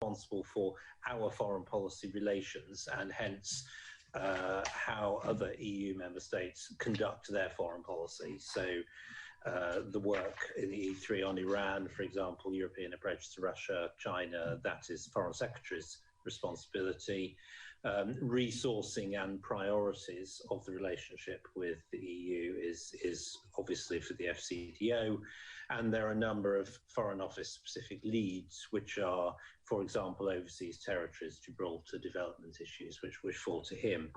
responsible for our foreign policy relations and hence how other EU member states conduct their foreign policy. So the work in the E3 on Iran, for example, European approach to Russia, China, that is Foreign Secretary's responsibility. Resourcing and priorities of the relationship with the EU is obviously for the FCDO, and there are a number of Foreign Office specific leads, which are, for example, overseas territories, Gibraltar, development issues, which fall to him.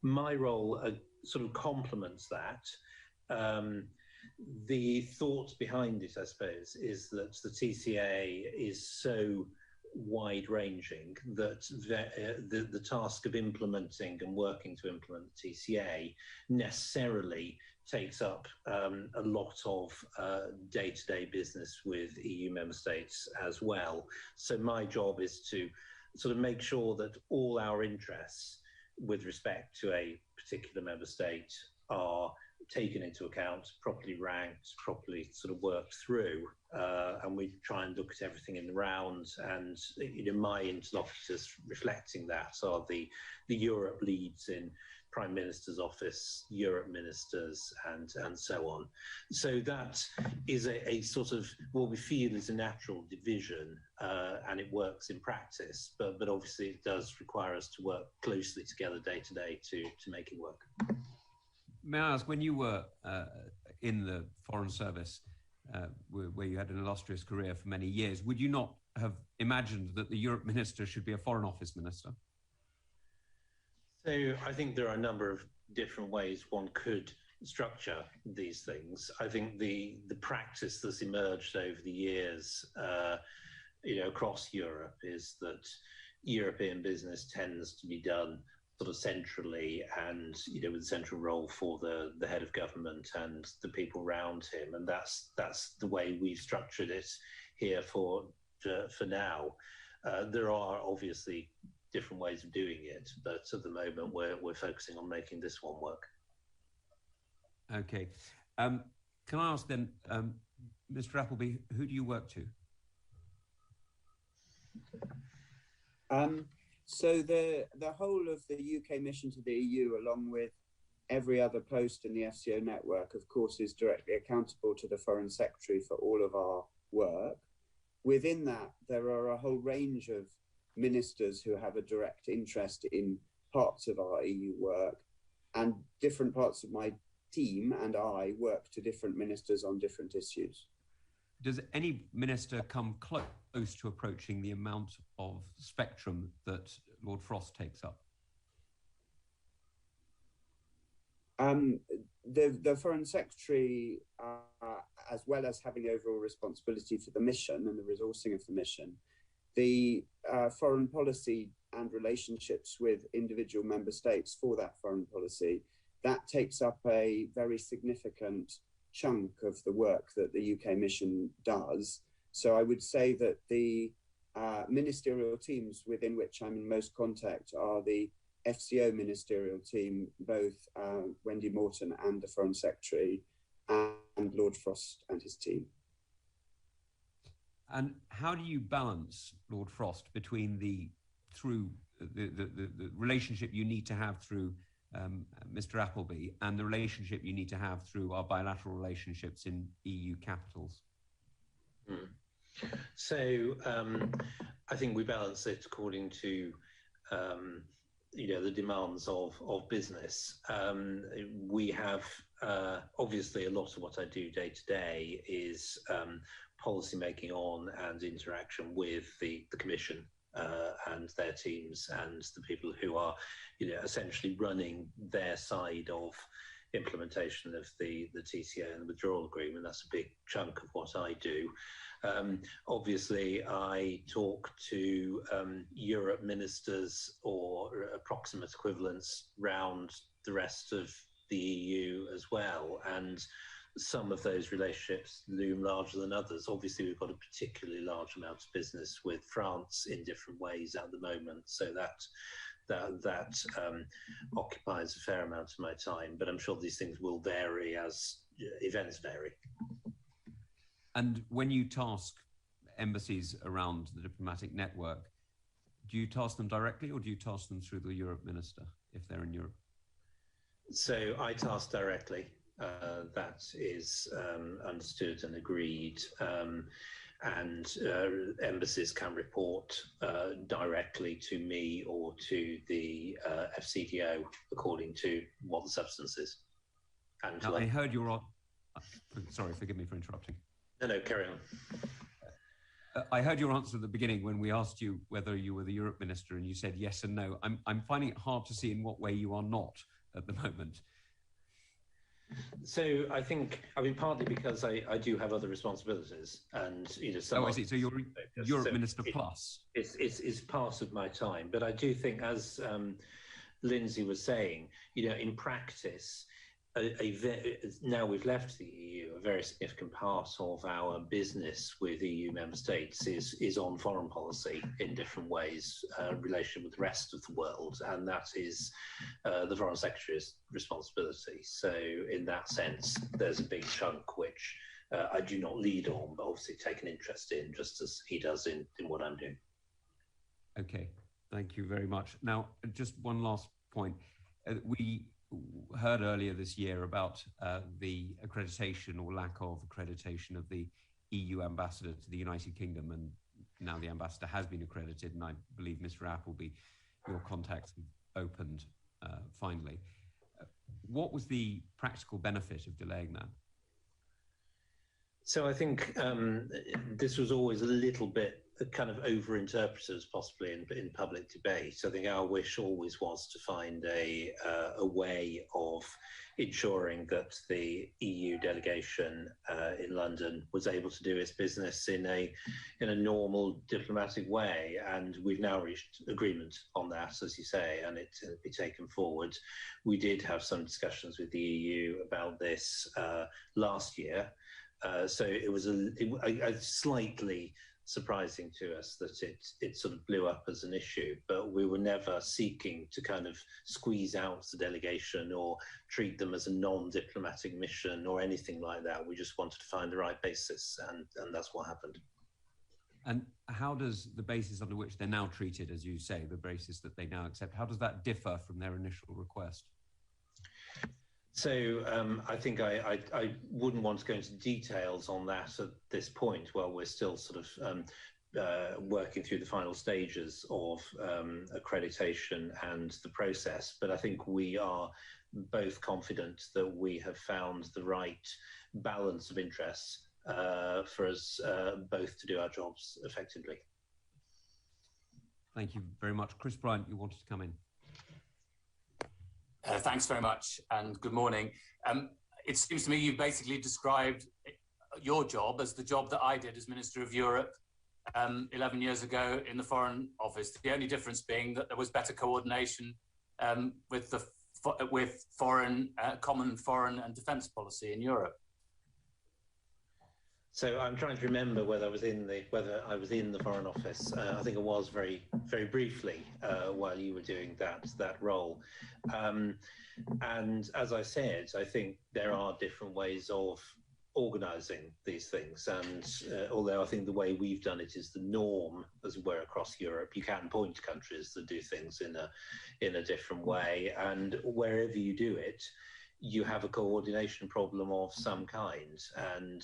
My role sort of complements that. The thought behind it, I suppose, is that the TCA is so wide-ranging that the task of implementing and working to implement the TCA necessarily takes up a lot of day-to-day business with EU member states as well. So my job is to sort of make sure that all our interests with respect to a particular member state are taken into account, properly ranked, properly sort of worked through, and we try and look at everything in the round. And my interlocutors reflecting that are the Europe leads in Prime Minister's office, Europe ministers, and so on. So that is a sort of what we feel is a natural division, and it works in practice. But obviously, it does require us to work closely together day to day to make it work. May I ask, when you were in the Foreign Service, where you had an illustrious career for many years, would you not have imagined that the Europe Minister should be a Foreign Office Minister? So I think there are a number of different ways one could structure these things. I think the practice that's emerged over the years, across Europe, is that European business tends to be done sort of centrally and with a central role for the head of government and the people around him, and that's the way we've structured it here for now. There are obviously different ways of doing it, but at the moment we're focusing on making this one work. Okay, can I ask then, Mr. Appleby, who do you work to? So the whole of the UK mission to the EU, along with every other post in the FCO network, of course, is directly accountable to the Foreign Secretary for all of our work. Within that, there are a whole range of ministers who have a direct interest in parts of our EU work, and different parts of my team and I work to different ministers on different issues. Does any minister come close to approaching the amount of spectrum that Lord Frost takes up? The Foreign Secretary, as well as having overall responsibility for the mission and the resourcing of the mission, the foreign policy and relationships with individual member states for that foreign policy, that takes up a very significant chunk of the work that the UK mission does. So I would say that the ministerial teams within which I'm in most contact are the FCO ministerial team, both Wendy Morton and the Foreign Secretary, and Lord Frost and his team. And how do you balance, Lord Frost, between the relationship you need to have through Mr. Appleby and the relationship you need to have through our bilateral relationships in EU capitals? So I think we balance it according to the demands of business. We have obviously a lot of what I do day to day is policy making on and interaction with the Commission and their teams and the people who are essentially running their side of implementation of the TCA and the withdrawal agreement. That's a big chunk of what I do. Obviously, I talk to Europe ministers or approximate equivalents round the rest of the EU as well, and some of those relationships loom larger than others. Obviously, we've got a particularly large amount of business with France in different ways at the moment, so that occupies a fair amount of my time, but I'm sure these things will vary as events vary. And when you task embassies around the diplomatic network do you task them directly, or do you task them through the Europe Minister if they're in Europe? So I task directly. That is understood and agreed. And embassies can report directly to me or to the FCDO according to what the substance is. And now, I heard your... Sorry, forgive me for interrupting. No, carry on. I heard your answer at the beginning when we asked you whether you were the Europe Minister, and you said yes and no. I'm finding it hard to see in what way you are not at the moment. So I think, partly because I do have other responsibilities, and some. Oh, I see. So you're Europe Minister plus. It's part of my time, but I do think, as Lindsay was saying, in practice, now we've left the EU, a very significant part of our business with EU member states is on foreign policy in different ways, relation with the rest of the world, and that is the Foreign Secretary's responsibility. So in that sense, there's a big chunk which I do not lead on, but obviously take an interest in, just as he does in what I'm doing. Okay, thank you very much. Now, just one last point. We heard earlier this year about the accreditation or lack of accreditation of the EU ambassador to the United Kingdom, and now the ambassador has been accredited, and I believe Mr. Appleby, your contacts have opened finally. What was the practical benefit of delaying that? So I think this was always a little bit kind of over-interpreted, possibly in public debate. I think our wish always was to find a way of ensuring that the EU delegation in London was able to do its business in a normal diplomatic way, and we've now reached agreement on that, as you say, and it's be taken forward. We did have some discussions with the EU about this last year. So it was a slightly surprising to us that it sort of blew up as an issue, but we were never seeking to kind of squeeze out the delegation or treat them as a non-diplomatic mission or anything like that. We just wanted to find the right basis, and that's what happened. And how does the basis under which they're now treated, as you say, the basis that they now accept, how does that differ from their initial request? So I think I wouldn't want to go into details on that at this point while we're still sort of working through the final stages of accreditation and the process. But I think we are both confident that we have found the right balance of interests for us both to do our jobs effectively. Thank you very much. Chris Bryant, you wanted to come in. Thanks very much, and good morning. It seems to me you've basically described your job as the job that I did as Minister of Europe 11 years ago in the Foreign Office. The only difference being that there was better coordination with common foreign and defence policy in Europe. So I'm trying to remember whether I was in the Foreign Office. I think it was very, very briefly while you were doing that role. And as I said, I think there are different ways of organising these things. And although I think the way we've done it is the norm, as it were, across Europe, you can point to countries that do things in a different way. And wherever you do it, you have a coordination problem of some kind, and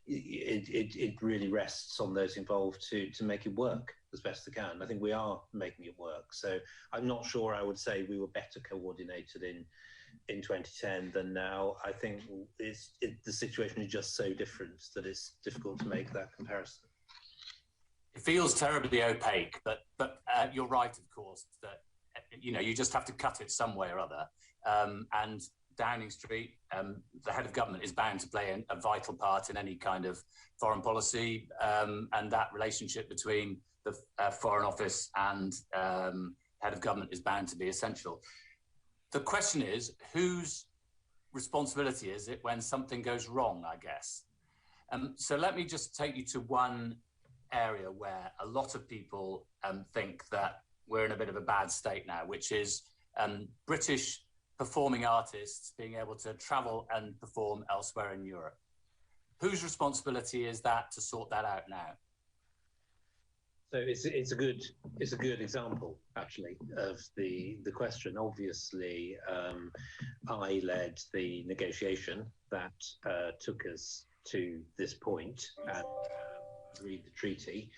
it really rests on those involved to make it work as best they can. I think we are making it work. So I'm not sure I would say we were better coordinated in 2010 than now. I think the situation is just so different that it's difficult to make that comparison. It feels terribly opaque, but you're right, of course, that you just have to cut it some way or other. And Downing Street, the head of government, is bound to play a vital part in any kind of foreign policy, and that relationship between the Foreign Office and head of government is bound to be essential. The question is, whose responsibility is it when something goes wrong, I guess? So let me just take you to one area where a lot of people think that we're in a bit of a bad state now, which is British performing artists being able to travel and perform elsewhere in Europe. Whose responsibility is that to sort that out now? So it's a good example actually of the question. Obviously, I led the negotiation that took us to this point and agreed the treaty.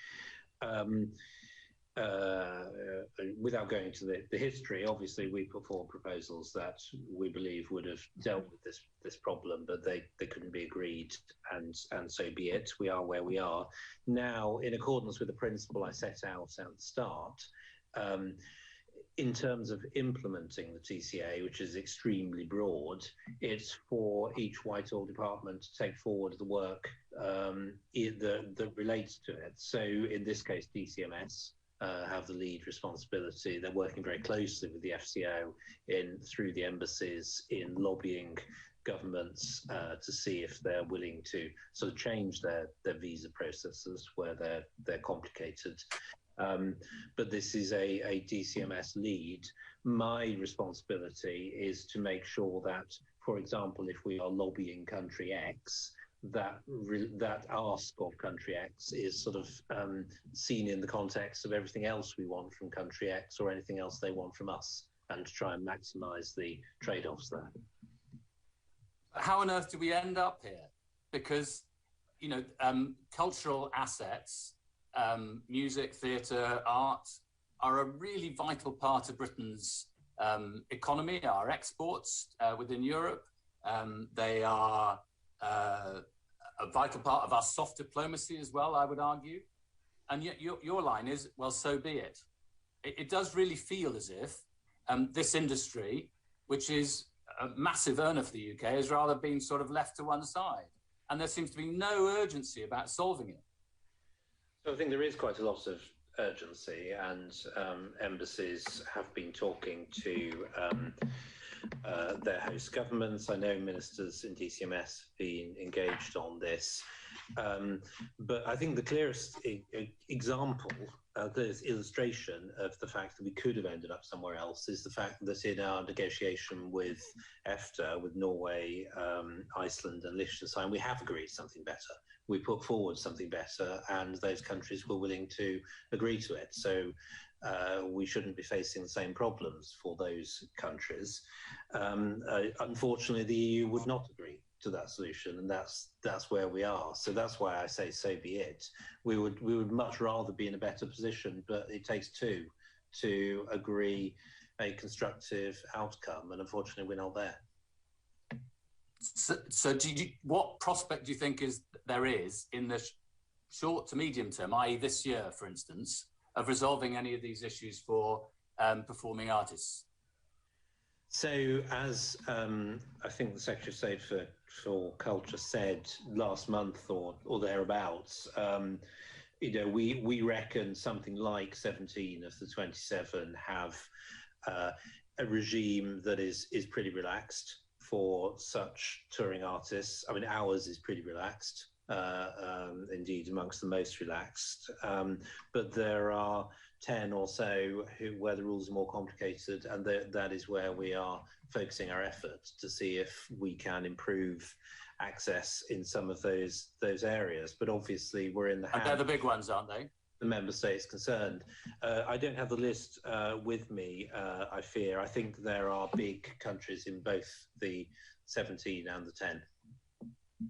Um, without going to the history, obviously we put forward proposals that we believe would have dealt with this problem, but they couldn't be agreed, and so be it. We are where we are now, in accordance with the principle I set out at the start. In terms of implementing the TCA, which is extremely broad, it's for each Whitehall department to take forward the work that relates to it. So in this case, DCMS have the lead responsibility. They're working very closely with the FCO through the embassies in lobbying governments to see if they're willing to sort of change their visa processes where they're complicated. But this is a DCMS lead. My responsibility is to make sure that, for example, if we are lobbying country X, that ask of country X is sort of seen in the context of everything else we want from country X or anything else they want from us, and to try and maximise the trade-offs there. How on earth do we end up here? Because, you know, cultural assets, music, theatre, art, are a really vital part of Britain's economy, our exports within Europe. They are a vital part of our soft diplomacy as well, I would argue. And yet your line is, well, so be it. It does really feel as if this industry, which is a massive earner for the UK, has rather been sort of left to one side. And there seems to be no urgency about solving it. So I think there is quite a lot of urgency, and embassies have been talking to their host governments. I know ministers in DCMS have been engaged on this. But I think the clearest example, clearest illustration of the fact that we could have ended up somewhere else is the fact that in our negotiation with EFTA, with Norway, Iceland and Liechtenstein, we have agreed something better. We put forward something better, and those countries were willing to agree to it. So we shouldn't be facing the same problems for those countries. Unfortunately, the EU would not agree to that solution, and that's where we are. So that's why I say, so be it. We would much rather be in a better position, but it takes two to agree a constructive outcome, and unfortunately, we're not there. So what prospect do you think there is in the short to medium term, i.e. this year, for instance, of resolving any of these issues for performing artists? So as I think the Secretary of State for Culture said last month or thereabouts, you know, we reckon something like 17 of the 27 have a regime that is pretty relaxed for such touring artists. I mean, ours is pretty relaxed, indeed amongst the most relaxed. But there are 10 or so where the rules are more complicated, and that is where we are focusing our efforts to see if we can improve access in some of those areas. But obviously, we're in the hands. And they're the big ones, aren't they? The member states concerned. I don't have the list with me, I fear. I think there are big countries in both the 17 and the 10.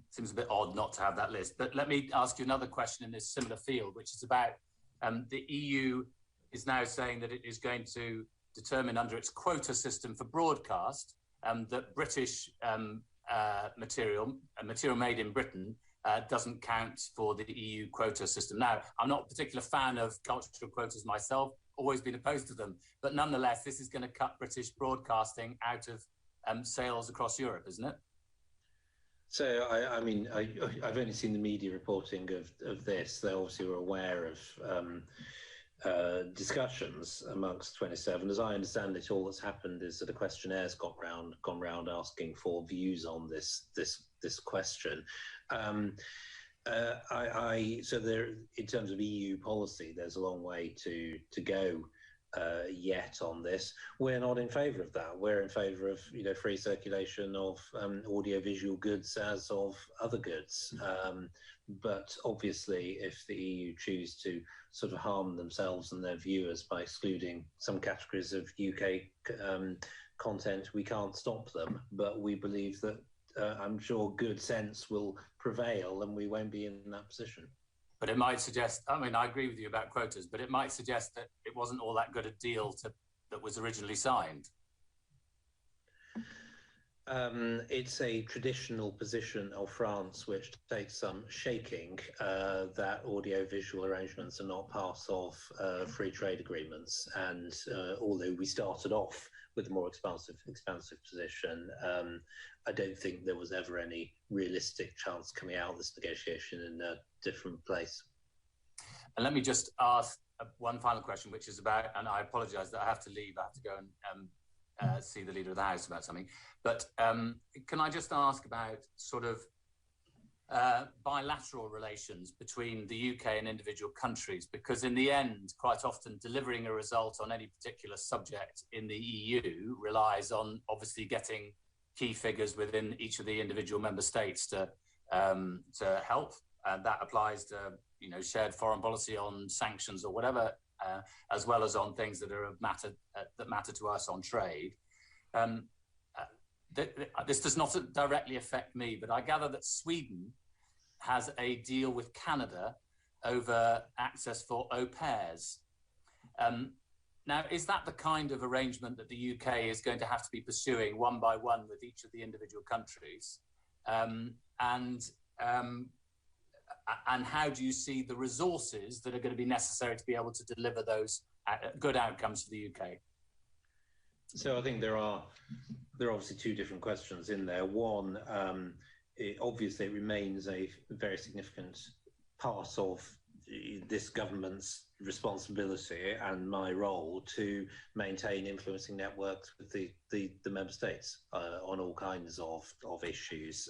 Seems a bit odd not to have that list. But let me ask you another question in this similar field, which is about the EU is now saying that it is going to determine under its quota system for broadcast that British material made in Britain doesn't count for the EU quota system. Now, I'm not a particular fan of cultural quotas myself, always been opposed to them, but nonetheless, this is going to cut British broadcasting out of sales across Europe, isn't it? So, I mean, I've only seen the media reporting of this. They obviously were aware of discussions amongst 27. As I understand it, all that's happened is that a questionnaire has gone round asking for views on this question. So there, in terms of EU policy, there's a long way to go yet on this. We're not in favour of that. We're in favour of free circulation of audiovisual goods as of other goods. But obviously, if the EU choose to sort of harm themselves and their viewers by excluding some categories of UK content, we can't stop them. But we believe that I'm sure good sense will prevail, and we won't be in that position. But it might suggest, I mean, I agree with you about quotas, but it might suggest that it wasn't all that good a deal that was originally signed. It's a traditional position of France, which takes some shaking, that audiovisual arrangements are not part of free trade agreements. And although we started off with a more expansive position, I don't think there was ever any realistic chance coming out of this negotiation in a different place. And let me just ask one final question, which is about, and I apologise that I have to leave, I have to go and see the Leader of the House about something. But can I just ask about sort of bilateral relations between the UK and individual countries? Because in the end, quite often delivering a result on any particular subject in the EU relies on obviously getting key figures within each of the individual member states to help. And that applies to shared foreign policy on sanctions or whatever, as well as on things that that matter to us on trade. This does not directly affect me, but I gather that Sweden has a deal with Canada over access for au pairs. Now, is that the kind of arrangement that the UK is going to have to be pursuing one by one with each of the individual countries? And how do you see the resources that are going to be necessary to be able to deliver those good outcomes for the UK? So I think there are obviously two different questions in there. One, obviously it remains a very significant part of this government's responsibility and my role to maintain influencing networks with the member states on all kinds of issues.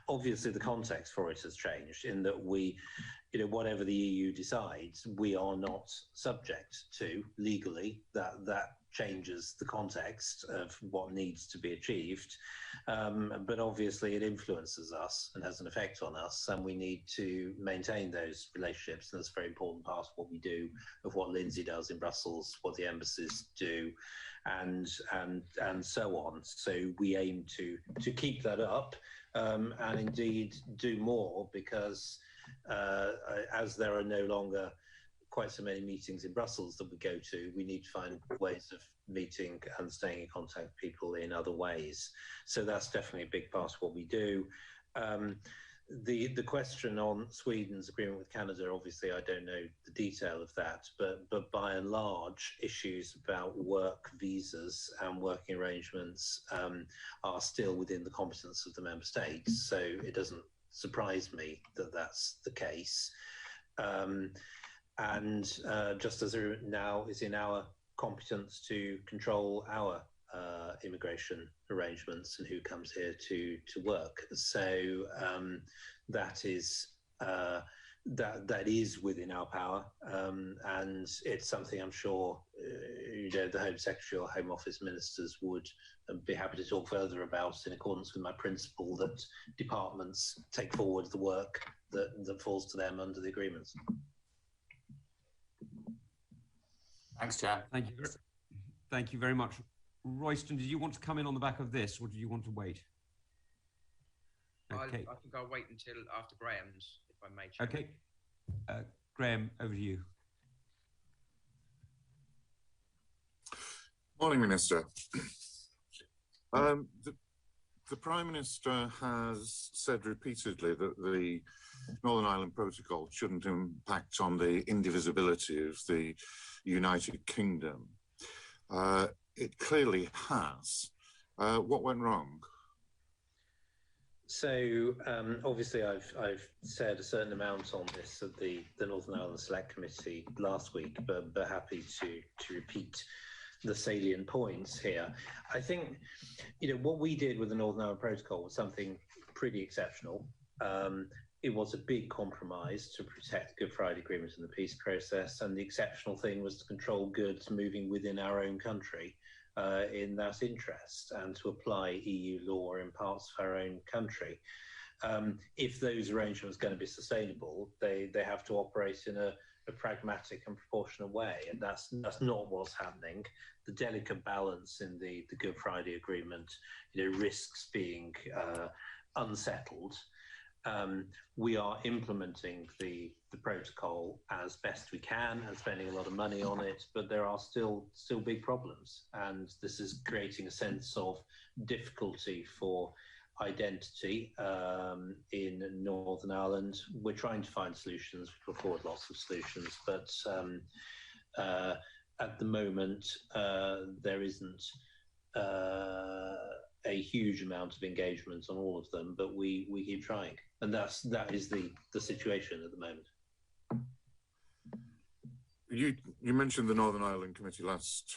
Obviously the context for it has changed in that we, whatever the EU decides, we are not subject to legally. That changes the context of what needs to be achieved. But obviously it influences us and has an effect on us, and we need to maintain those relationships. And that's a very important part of what we do, of what Lindsay does in Brussels, what the embassies do, and so on. So we aim to keep that up, and indeed do more, because as there are no longer quite so many meetings in Brussels that we go to, we need to find ways of meeting and staying in contact with people in other ways. So that's definitely a big part of what we do. The question on Sweden's agreement with Canada, obviously I don't know the detail of that, but by and large, issues about work visas and working arrangements are still within the competence of the member states. So it doesn't surprise me that that's the case. And just as it now is in our competence to control our immigration arrangements and who comes here to work. So that is within our power, and it's something I'm sure the Home Secretary or Home Office ministers would be happy to talk further about, in accordance with my principle that departments take forward the work that falls to them under the agreements. Thanks, Chair. Thank you very much. Royston, did you want to come in on the back of this, or do you want to wait? Okay. I think I'll wait until after Graham's, if I may, Chair. Okay. Graham, over to you. Morning, Minister. The Prime Minister has said repeatedly that the Northern Ireland Protocol shouldn't impact on the indivisibility of the United Kingdom. It clearly has. What went wrong? So obviously I've said a certain amount on this at the Northern Ireland Select Committee last week, but happy to repeat the salient points here. I think, what we did with the Northern Ireland Protocol was something pretty exceptional. it was a big compromise to protect the Good Friday Agreement and the peace process, and the exceptional thing was to control goods moving within our own country in that interest, and to apply EU law in parts of our own country. If those arrangements are going to be sustainable, they have to operate in a pragmatic and proportionate way, and that's not what's happening. The delicate balance in the Good Friday Agreement, risks being unsettled. We are implementing the protocol as best we can and spending a lot of money on it, but there are still big problems, and this is creating a sense of difficulty for identity in Northern Ireland. We're trying to find solutions. We put forward lots of solutions, but at the moment there isn't a huge amount of engagement on all of them, but we keep trying, and that is the situation at the moment. You mentioned the Northern Ireland Committee last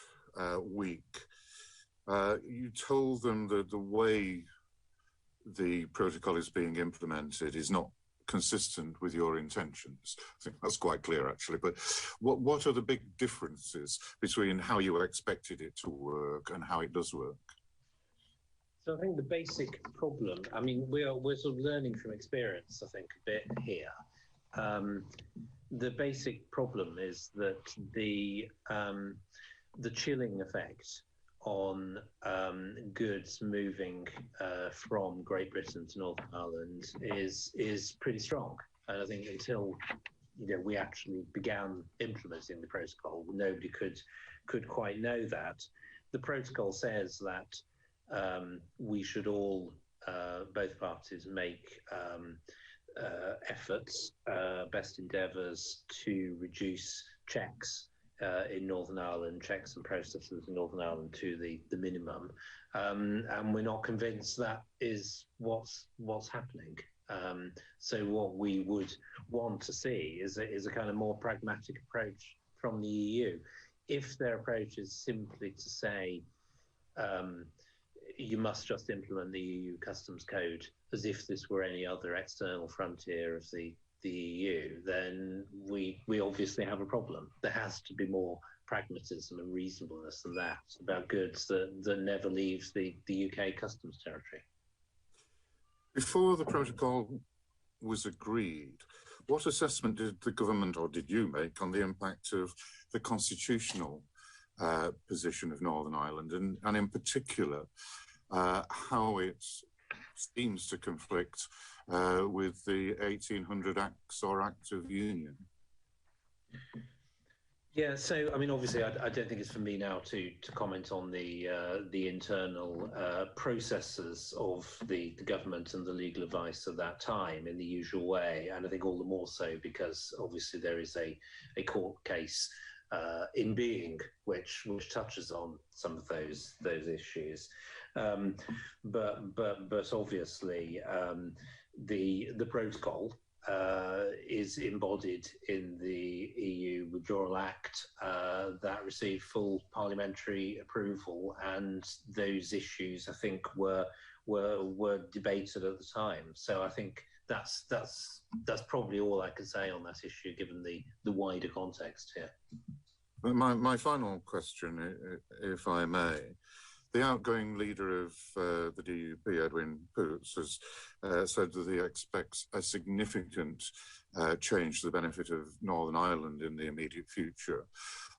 week. You told them that the way the protocol is being implemented is not consistent with your intentions. I think that's quite clear, actually. But what are the big differences between how you expected it to work and how it does work? So I think the basic problem, I mean, we're sort of learning from experience, I think, a bit here. The basic problem is that the chilling effect on goods moving from Great Britain to Northern Ireland is pretty strong. And I think until we actually began implementing the protocol, nobody could quite know that. The protocol says that we should all, both parties, make efforts, best endeavours to reduce checks in Northern Ireland, checks and processes in Northern Ireland to the minimum, and we're not convinced that is what's happening. So what we would want to see is a kind of more pragmatic approach from the EU. If their approach is simply to say you must just implement the EU customs code as if this were any other external frontier of the EU, then we obviously have a problem. There has to be more pragmatism and reasonableness than that about goods that never leaves the UK customs territory. Before the protocol was agreed, what assessment did the government, or did you make, on the impact of the constitutional position of Northern Ireland, and in particular, how it seems to conflict with the 1800 Acts or Act of Union? Yeah, so I mean, obviously, I don't think it's for me now to comment on the internal processes of the government and the legal advice of that time in the usual way, and I think all the more so because obviously there is a court case in being which touches on some of those issues, but obviously the protocol is embodied in the EU Withdrawal Act that received full parliamentary approval, and those issues I think were debated at the time. So I think that's probably all I can say on that issue, given the wider context here. My final question, if I may. The outgoing leader of the DUP, Edwin Poots, has said that he expects a significant change to the benefit of Northern Ireland in the immediate future,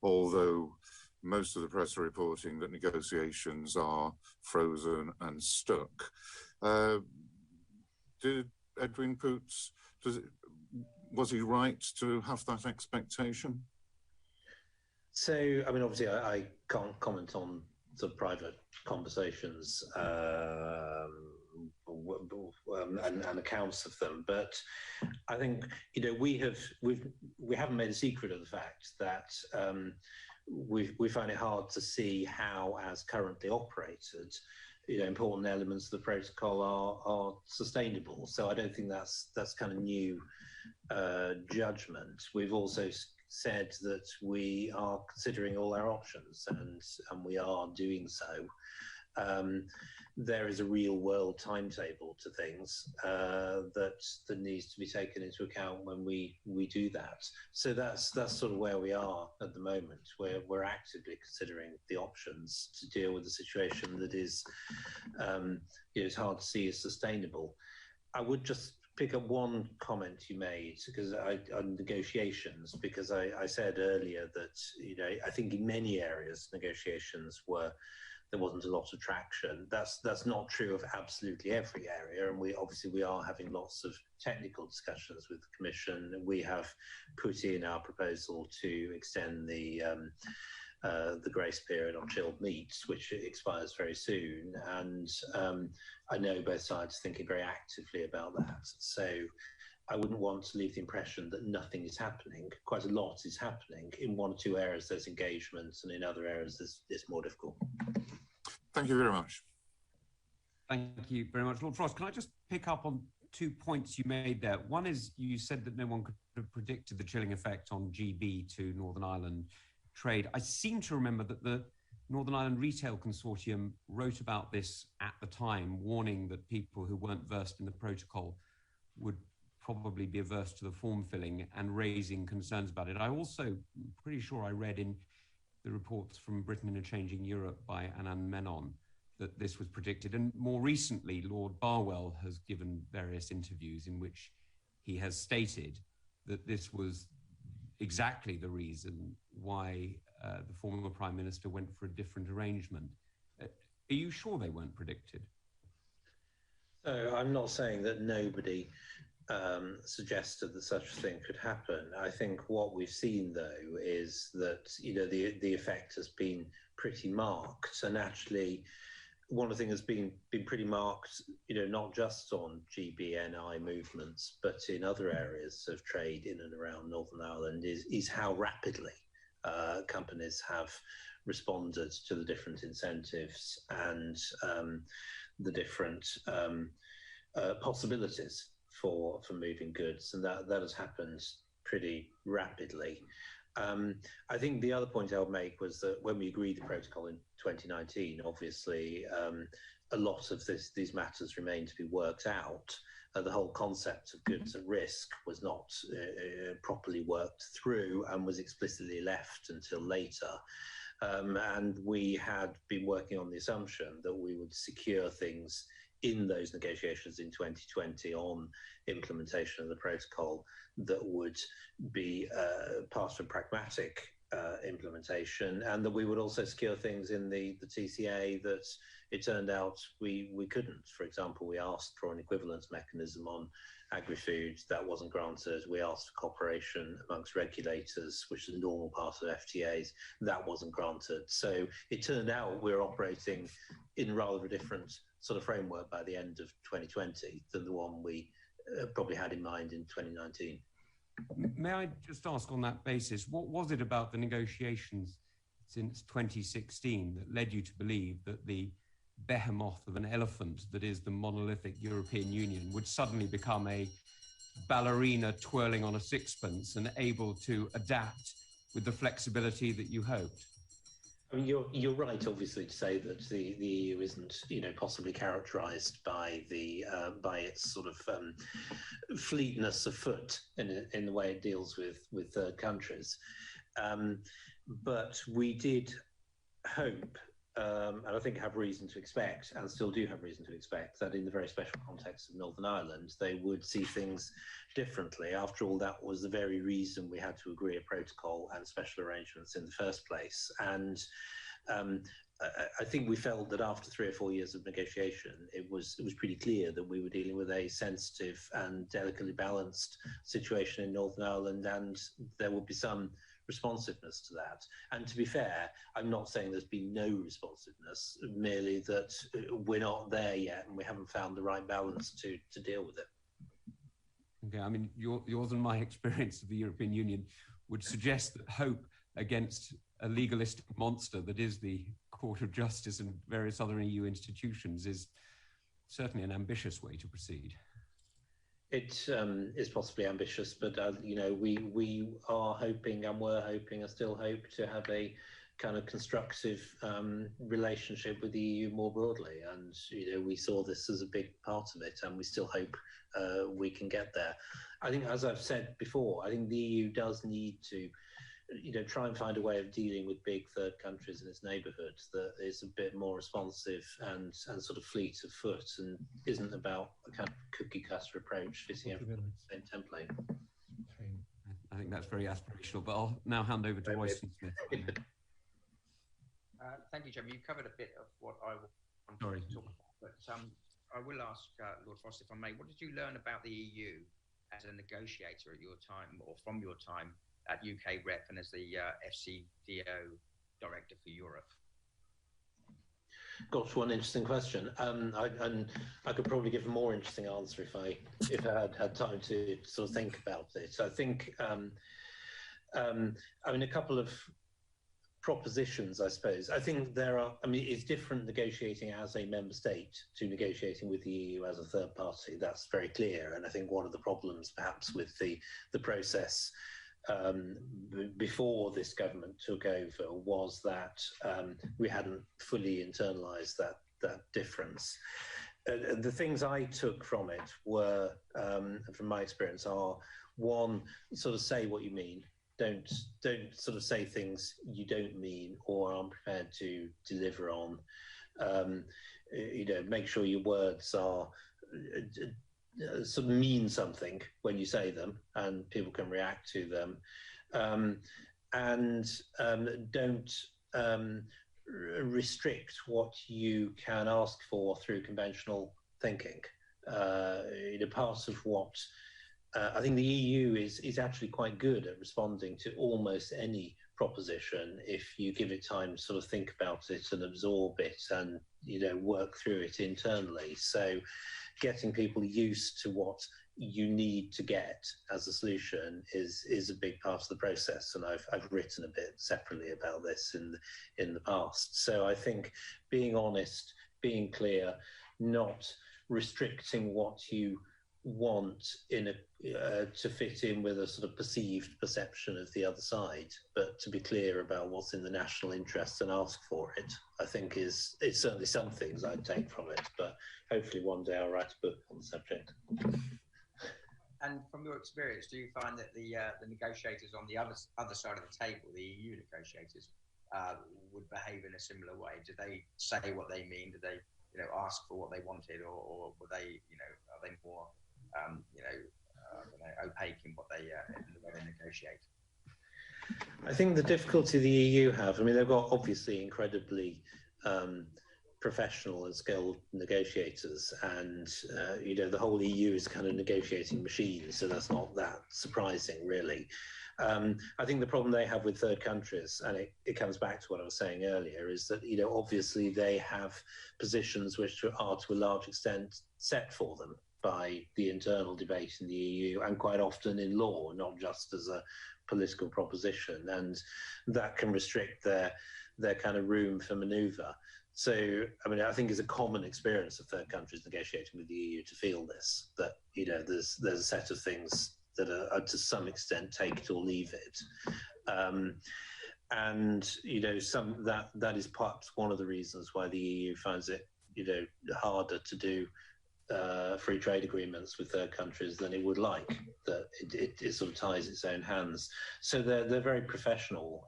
although most of the press are reporting that negotiations are frozen and stuck. Did Edwin Poots, was he right to have that expectation? So, I mean, obviously, I can't comment on the private conversations and accounts of them, but I think we haven't made a secret of the fact that we find it hard to see how, as currently operated, important elements of the protocol are sustainable. So I don't think that's kind of new judgment. We've also said that we are considering all our options, and we are doing so. there is a real world timetable to things that needs to be taken into account when we do that. So that's sort of where we are at the moment, where we're actively considering the options to deal with the situation that is, it's hard to see as sustainable. I would just pick up one comment you made on negotiations, because I said earlier that I think in many areas negotiations there wasn't a lot of traction. That's not true of absolutely every area, and we are having lots of technical discussions with the Commission. We have put in our proposal to extend the grace period on chilled meats, which expires very soon, and I know both sides are thinking very actively about that. So I wouldn't want to leave the impression that nothing is happening. Quite a lot is happening. In one or two areas there's engagement, and in other areas it's more difficult. Thank you very much. Thank you very much. Lord Frost, can I just pick up on 2 points you made there? One is you said that no one could have predicted the chilling effect on GB to Northern Ireland trade. I seem to remember that the Northern Ireland Retail Consortium wrote about this at the time, warning that people who weren't versed in the protocol would probably be averse to the form filling and raising concerns about it. I also, pretty sure I read in the reports from Britain in a Changing Europe by Anand Menon that this was predicted. And more recently, Lord Barwell has given various interviews in which he has stated that this was exactly the reason why the former Prime Minister went for a different arrangement. Are you sure they weren't predicted? So I'm not saying that nobody suggested that such a thing could happen. I think what we've seen, though, is that the effect has been pretty marked, and actually one of the things that's been pretty marked, not just on GBNI movements, but in other areas of trade in and around Northern Ireland, is how rapidly companies have responded to the different incentives and the different possibilities for moving goods, and that has happened pretty rapidly. I think the other point I would make was that when we agreed the protocol in 2019, obviously a lot of these matters remain to be worked out. The whole concept of goods at risk was not properly worked through and was explicitly left until later. And we had been working on the assumption that we would secure things in those negotiations in 2020 on implementation of the protocol that would be part of a pragmatic implementation, and that we would also secure things in the TCA that it turned out we couldn't. For example, we asked for an equivalence mechanism on agri-foods, that wasn't granted. We asked for cooperation amongst regulators, which is a normal part of FTAs, that wasn't granted. So it turned out we're operating in rather a different sort of framework by the end of 2020 than the one we probably had in mind in 2019. May I just ask on that basis, what was it about the negotiations since 2016 that led you to believe that the behemoth of an elephant that is the monolithic European Union would suddenly become a ballerina twirling on a sixpence and able to adapt with the flexibility that you hoped? I mean, you're right, obviously, to say that the EU isn't, possibly characterised by by its sort of fleetness of foot in the way it deals with third countries. But we did hope, and I think have reason to expect, and still do have reason to expect, that in the very special context of Northern Ireland, they would see things differently. After all, that was the very reason we had to agree a protocol and special arrangements in the first place. And I think we felt that after 3 or 4 years of negotiation, it was pretty clear that we were dealing with a sensitive and delicately balanced situation in Northern Ireland, and there would be some responsiveness to that. And to be fair, I'm not saying there's been no responsiveness, merely that we're not there yet and we haven't found the right balance to deal with it. Okay, I mean, yours and my experience of the European Union would suggest that hope against a legalistic monster that is the Court of Justice and various other EU institutions is certainly an ambitious way to proceed. It is possibly ambitious, but we are hoping and were hoping and still hope to have a kind of constructive relationship with the EU more broadly. And we saw this as a big part of it, and we still hope we can get there. I think, as I've said before, I think the EU does need to try and find a way of dealing with big third countries in its neighbourhood that is a bit more responsive and sort of fleet of foot, and isn't about a kind of cookie cutter approach fitting everything in the same template. I think that's very aspirational, but I'll now hand over to Royston Smith. Thank you, Chairman. You covered a bit of what I wanted to talk about, but I will ask Lord Frost, if I may, what did you learn about the EU as a negotiator at your time, or from your time at UK Rep and as the FCDO Director for Europe? Gosh, one interesting question. I could probably give a more interesting answer if I had time to sort of think about it. I think, a couple of propositions, I suppose. I think it's different negotiating as a member state to negotiating with the EU as a third party. That's very clear. And I think one of the problems perhaps with the process before this government took over was that we hadn't fully internalised that difference. The things I took from it were, from my experience, are one, sort of say what you mean. Don't sort of say things you don't mean or aren't prepared to deliver on. Make sure your words are sort of mean something when you say them, and people can react to them. And don't restrict what you can ask for through conventional thinking. Part of what I think the EU is actually quite good at responding to almost any proposition if you give it time to sort of think about it and absorb it and work through it internally. So getting people used to what you need to get as a solution is a big part of the process, and I've written a bit separately about this in the past. So I think being honest, being clear, not restricting what you want to fit in with a sort of perceived perception of the other side, but to be clear about what's in the national interest and ask for it, I think it's certainly some things I'd take from it, but hopefully one day I'll write a book on the subject. And from your experience, do you find that the negotiators on the other side of the table, the EU negotiators, would behave in a similar way? Do they say what they mean? Do they ask for what they wanted, or were they are they more opaque in what in the way they negotiate? I think the difficulty the EU have, they've got obviously incredibly professional and skilled negotiators, and the whole EU is kind of negotiating machine, so that's not that surprising, really. I think the problem they have with third countries, and it comes back to what I was saying earlier, is that obviously they have positions which are to a large extent set for them by the internal debate in the EU, and quite often in law, not just as a political proposition, and that can restrict their kind of room for manoeuvre. So, I think it's a common experience of third countries negotiating with the EU to feel this, that there's a set of things that are to some extent take it or leave it, and that is perhaps one of the reasons why the EU finds it harder to do free trade agreements with third countries than it would like, that it sort of ties its own hands. So they're very professional,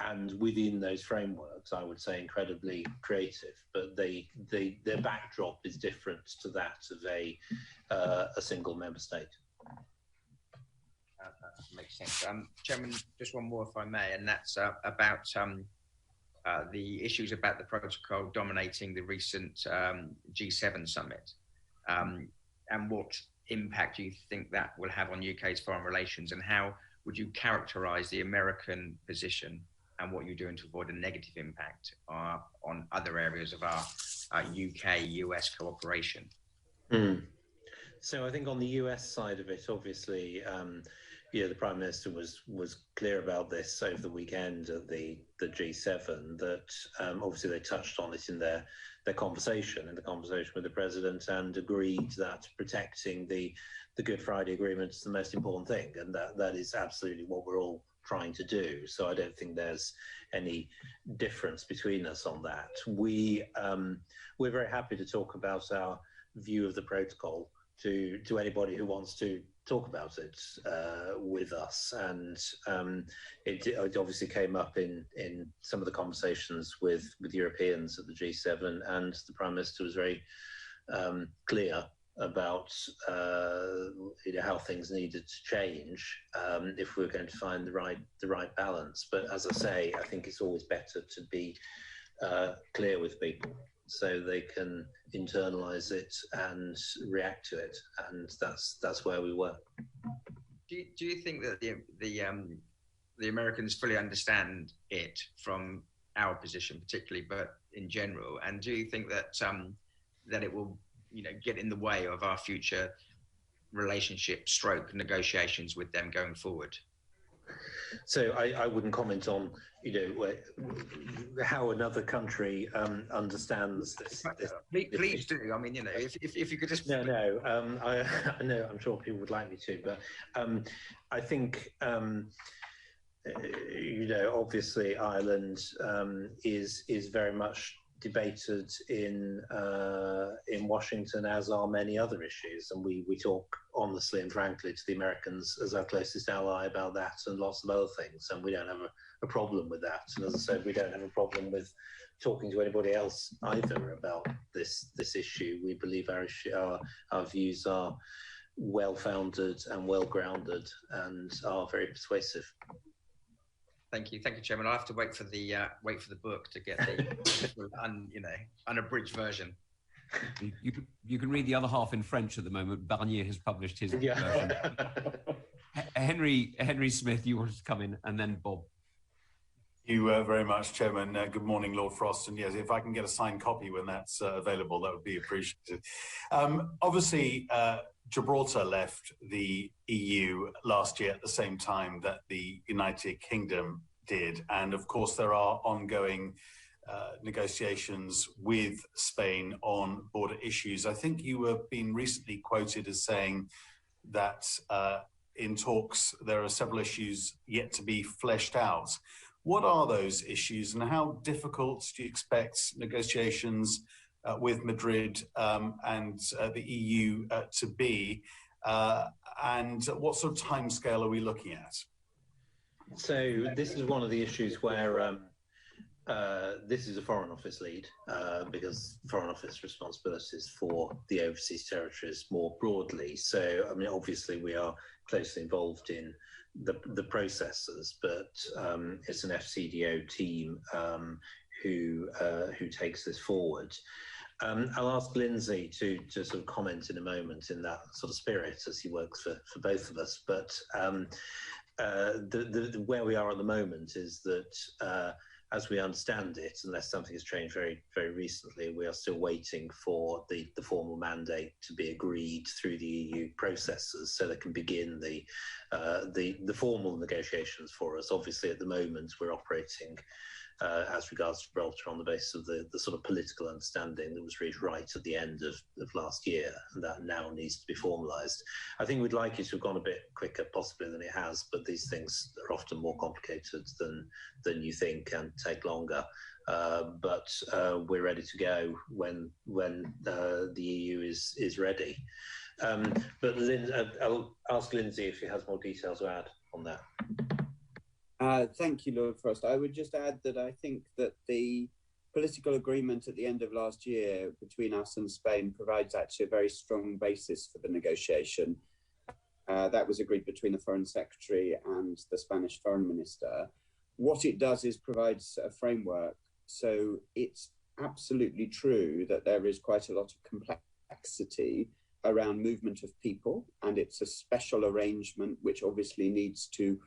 and within those frameworks, I would say incredibly creative, but their backdrop is different to that of a single member state. That makes sense. Chairman, just one more, if I may, and that's about the issues about the protocol dominating the recent G7 summit, and what impact do you think that will have on UK's foreign relations, and how would you characterise the American position and what you're doing to avoid a negative impact on other areas of our UK-US cooperation? So I think on the US side of it, obviously, the Prime Minister was clear about this over the weekend at the G7, that obviously they touched on it in their conversation with the President, and agreed that protecting the Good Friday Agreement is the most important thing, and that is absolutely what we're all trying to do. So I don't think there's any difference between us on that. We're very happy to talk about our view of the protocol to anybody who wants to talk about it with us. And it obviously came up in some of the conversations with Europeans at the G7, and the Prime Minister was very clear about how things needed to change if we were going to find the right balance. But as I say, I think it's always better to be clear with people so they can internalize it and react to it, and that's where we work. Do you think that the Americans fully understand it from our position, particularly, but in general? And do you think that that it will, get in the way of our future relationship / negotiations with them going forward? So I wouldn't comment on, how another country understands this. Please do. I mean, if you could just. No. I know. I'm sure people would like me to, but I think, obviously Ireland is very much debated in Washington, as are many other issues, and we talk honestly and frankly to the Americans as our closest ally about that and lots of other things, and we don't have a problem with that. And as I said, we don't have a problem with talking to anybody else either about this issue. We believe our views are well-founded and well-grounded and are very persuasive. Thank you, Chairman. I'll have to wait for the book to get the unabridged version. You can read the other half in French at the moment. Barnier has published his version. Henry Smith, you wanted to come in, and then Bob. Thank you very much, Chairman. Good morning, Lord Frost. And yes, if I can get a signed copy when that's available, that would be appreciated. Obviously, Gibraltar left the EU last year at the same time that the United Kingdom did. And of course, there are ongoing negotiations with Spain on border issues. I think you have been recently quoted as saying that in talks, there are several issues yet to be fleshed out. What are those issues, and how difficult do you expect negotiations with Madrid and the EU to be, and what sort of timescale are we looking at? So this is one of the issues where this is a Foreign Office lead, because Foreign Office responsibilities for the overseas territories more broadly. So, I mean, obviously we are closely involved in the processes, but it's an FCDO team who takes this forward. I'll ask Lindsay to sort of comment in a moment in that sort of spirit, as he works for both of us. But where we are at the moment is that, as we understand it, unless something has changed very, very recently, we are still waiting for the formal mandate to be agreed through the EU processes, so they can begin the formal negotiations for us. Obviously, at the moment, we're operating as regards to Gibraltar on the basis of the sort of political understanding that was reached right at the end of last year, and that now needs to be formalised. I think we'd like it to have gone a bit quicker possibly than it has, but these things are often more complicated than you think and take longer. But we're ready to go when the EU is ready. But I'll ask Lindsay if she has more details to add on that. Thank you, Lord Frost. I would just add that I think that the political agreement at the end of last year between us and Spain provides actually a very strong basis for the negotiation. That was agreed between the Foreign Secretary and the Spanish Foreign Minister. What it does is provides a framework. So it's absolutely true that there is quite a lot of complexity around movement of people, and it's a special arrangement which obviously needs to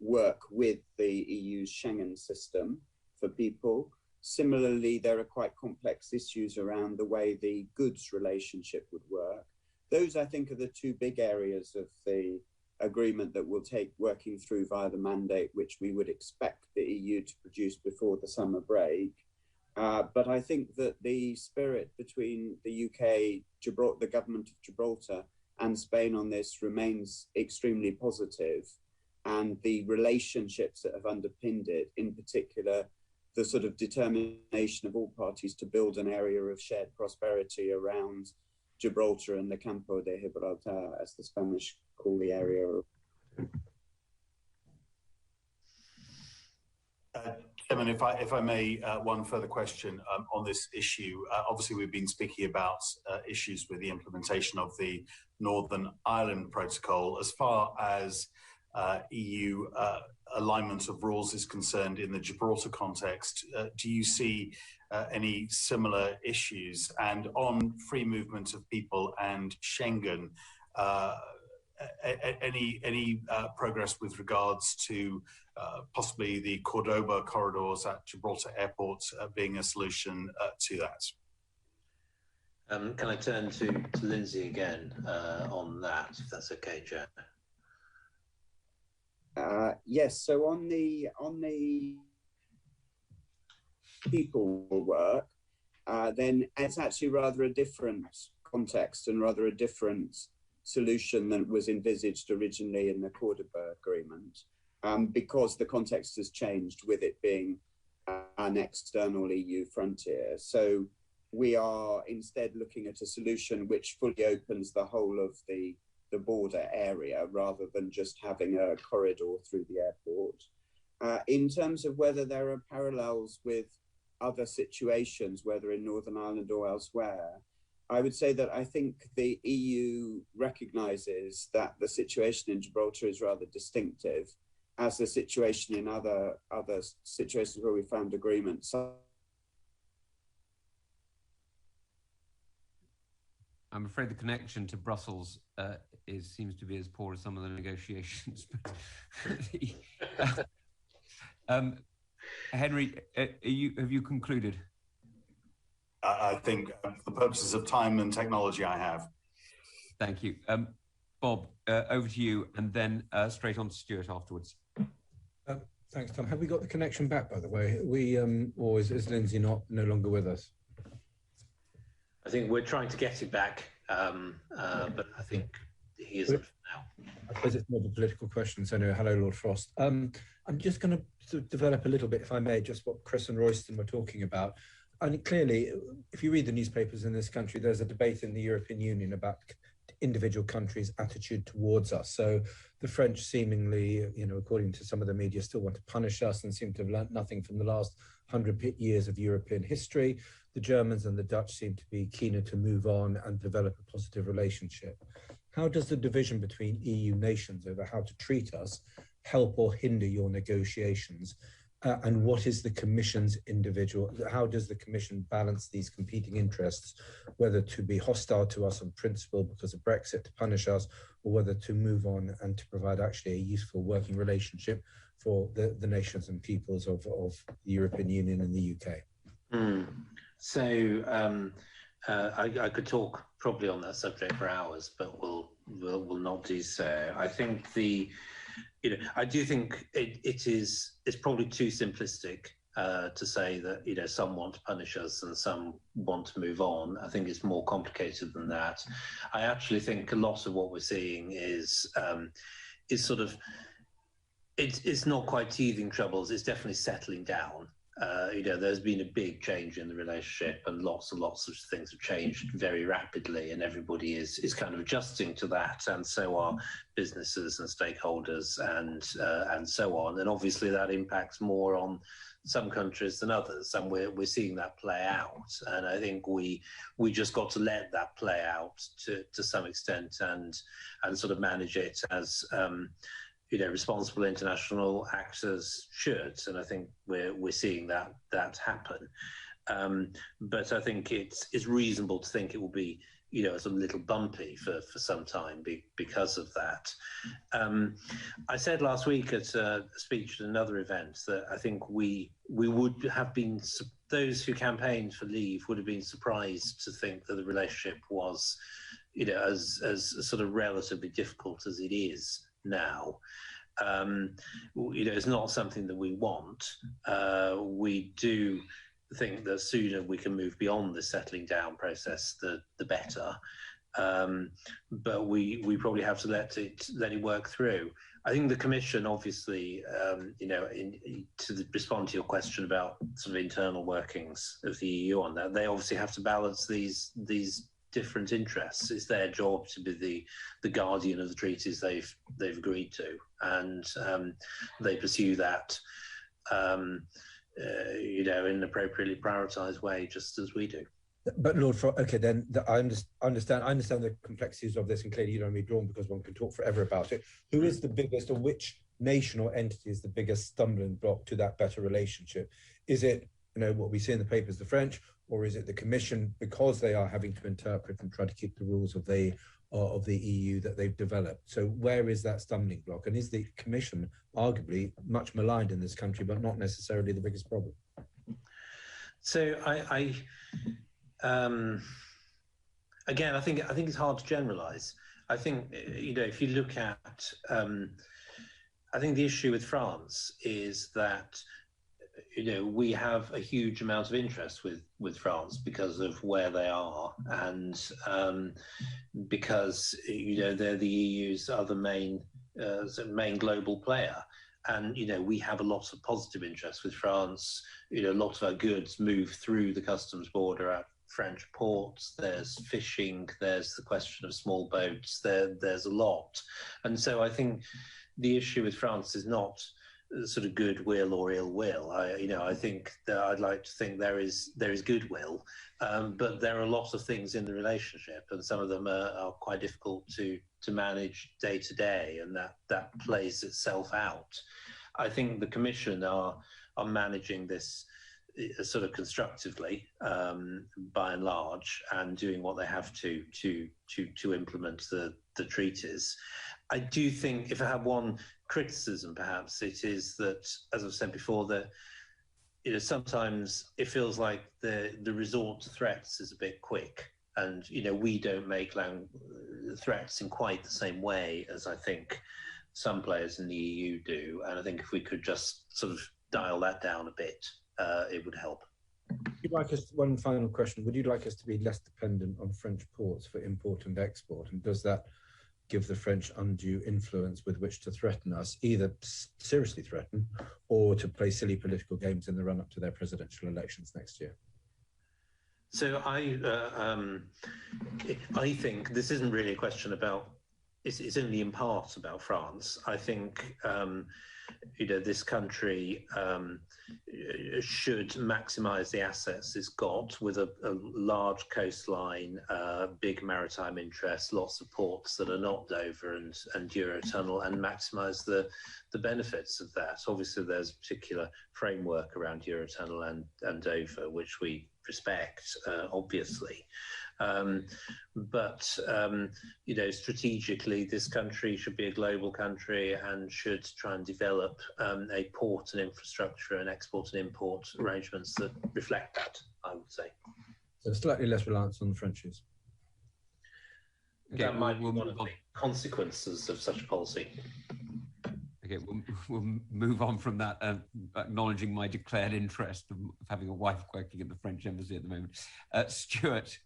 work with the EU's Schengen system for people. Similarly, there are quite complex issues around the way the goods relationship would work. Those, I think, are the two big areas of the agreement that we'll take working through via the mandate, which we would expect the EU to produce before the summer break. But I think that the spirit between the UK, the government of Gibraltar, and Spain on this remains extremely positive. and the relationships that have underpinned it, in particular, the sort of determination of all parties to build an area of shared prosperity around Gibraltar and the Campo de Gibraltar, as the Spanish call the area. Chairman, if I may, one further question on this issue. Obviously, we've been speaking about issues with the implementation of the Northern Ireland Protocol. As far as EU alignment of rules is concerned in the Gibraltar context, do you see any similar issues? And on free movement of people and Schengen, any progress with regards to possibly the Cordoba corridors at Gibraltar Airport being a solution to that? Can I turn to Lindsay again on that, if that's okay, Chair? Yes. So on the people work, then it's actually rather a different context and rather a different solution than was envisaged originally in the Cordoba agreement, because the context has changed with it being an external EU frontier. So we are instead looking at a solution which fully opens the whole of the border area rather than just having a corridor through the airport. In terms of whether there are parallels with other situations, whether in Northern Ireland or elsewhere, I would say that I think the EU recognises that the situation in Gibraltar is rather distinctive, as the situation in other situations where we found agreements. I'm afraid the connection to Brussels seems to be as poor as some of the negotiations. Henry, have you concluded? I think for the purposes of time and technology, I have. Thank you. Bob, over to you, and then straight on to Stuart afterwards. Thanks, Tom. Have we got the connection back, by the way? Or is Lindsay no longer with us? I think we're trying to get it back, but I think he isn't now. I suppose it's more of a political question. So, no, hello, Lord Frost. I'm just going to sort of develop a little bit, if I may, just what Chris and Royston were talking about. And clearly, if you read the newspapers in this country, there's a debate in the European Union about individual countries' attitude towards us. So the French seemingly, according to some of the media, still want to punish us and seem to have learnt nothing from the last 100 years of European history. The Germans and the Dutch seem to be keener to move on and develop a positive relationship. How does the division between EU nations over how to treat us help or hinder your negotiations? And what is the Commission's how does the Commission balance these competing interests, whether to be hostile to us on principle because of Brexit to punish us, or whether to move on and to provide actually a useful working relationship for the nations and peoples of the European Union and the UK? So I could talk probably on that subject for hours, but we'll not do so. I think I do think it's probably too simplistic to say that some want to punish us and some want to move on. I think it's more complicated than that. I actually think a lot of what we're seeing is sort of it's not quite teething troubles. It's definitely settling down. There's been a big change in the relationship, and lots of things have changed very rapidly, and everybody is kind of adjusting to that, and so are businesses and stakeholders and so on. And obviously that impacts more on some countries than others, and we're seeing that play out. And I think we just got to let that play out to some extent and sort of manage it as responsible international actors should, and I think we're seeing that happen. But I think it's reasonable to think it will be sort of a little bumpy for some time because of that. I said last week at a speech at another event that I think we would have been, those who campaigned for leave would have been surprised to think that the relationship was as sort of relatively difficult as it is now. It's not something that we want. We do think that sooner we can move beyond the settling down process, the better. but we probably have to let it work through. I think the Commission, obviously, respond to your question about sort of internal workings of the EU on that, they obviously have to balance these different interests. It's their job to be the guardian of the treaties they've agreed to, and they pursue that, in an appropriately prioritised way, just as we do. But Lord Frost, okay, then I understand the complexities of this, and clearly you don't want to be drawn because one can talk forever about it. Who is the biggest, or which nation or entity is the biggest stumbling block to that better relationship? Is it, what we see in the papers, the French, or is it the Commission, because they are having to interpret and try to keep the rules of the EU that they've developed? So where is that stumbling block? And is the Commission arguably much maligned in this country, but not necessarily the biggest problem? So again, I think it's hard to generalise. I think if you look at, I think the issue with France is that we have a huge amount of interest with France because of where they are, and because they're the EU's other main global player. And we have a lot of positive interest with France. A lot of our goods move through the customs border at French ports. There's fishing. There's the question of small boats. There's a lot, and so I think the issue with France is not sort of goodwill or ill will. I think that I'd like to think there is goodwill, but there are a lot of things in the relationship, and some of them are quite difficult to manage day to day, and that plays itself out. I think the Commission are managing this sort of constructively, by and large, and doing what they have to implement the treaties. I do think, if I have one criticism, perhaps it is that, as I've said before, that sometimes it feels like the resort to threats is a bit quick, and we don't make threats in quite the same way as I think some players in the EU do. And I think if we could just sort of dial that down a bit, it would help. One final question, would you like us to be less dependent on French ports for import and export, and does that give the French undue influence with which to threaten us, either seriously threaten or to play silly political games in the run-up to their presidential elections next year? So I think this isn't really a question about, it's only in part about France. I think this country should maximise the assets it's got, with a large coastline, big maritime interests, lots of ports that are not Dover and Eurotunnel, and maximise the benefits of that. Obviously, there's a particular framework around Eurotunnel and Dover, which we respect, obviously. But strategically, this country should be a global country and should try and develop a port and infrastructure and export and import arrangements that reflect that, I would say. So slightly less reliance on the Frenchies. That might be one of the consequences of such policy. Okay, we'll move on from that, acknowledging my declared interest of having a wife working at the French embassy at the moment. Stuart,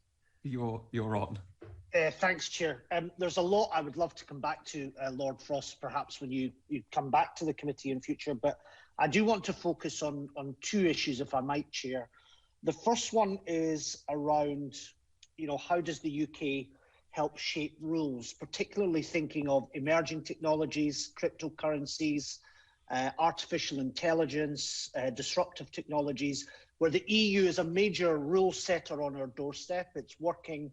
you're on. Thanks, Chair. There's a lot I would love to come back to, Lord Frost, perhaps when you come back to the committee in future, but I do want to focus on two issues, if I might, Chair. The first one is around, how does the UK help shape rules, particularly thinking of emerging technologies, cryptocurrencies, artificial intelligence, disruptive technologies, where the EU is a major rule setter on our doorstep. It's working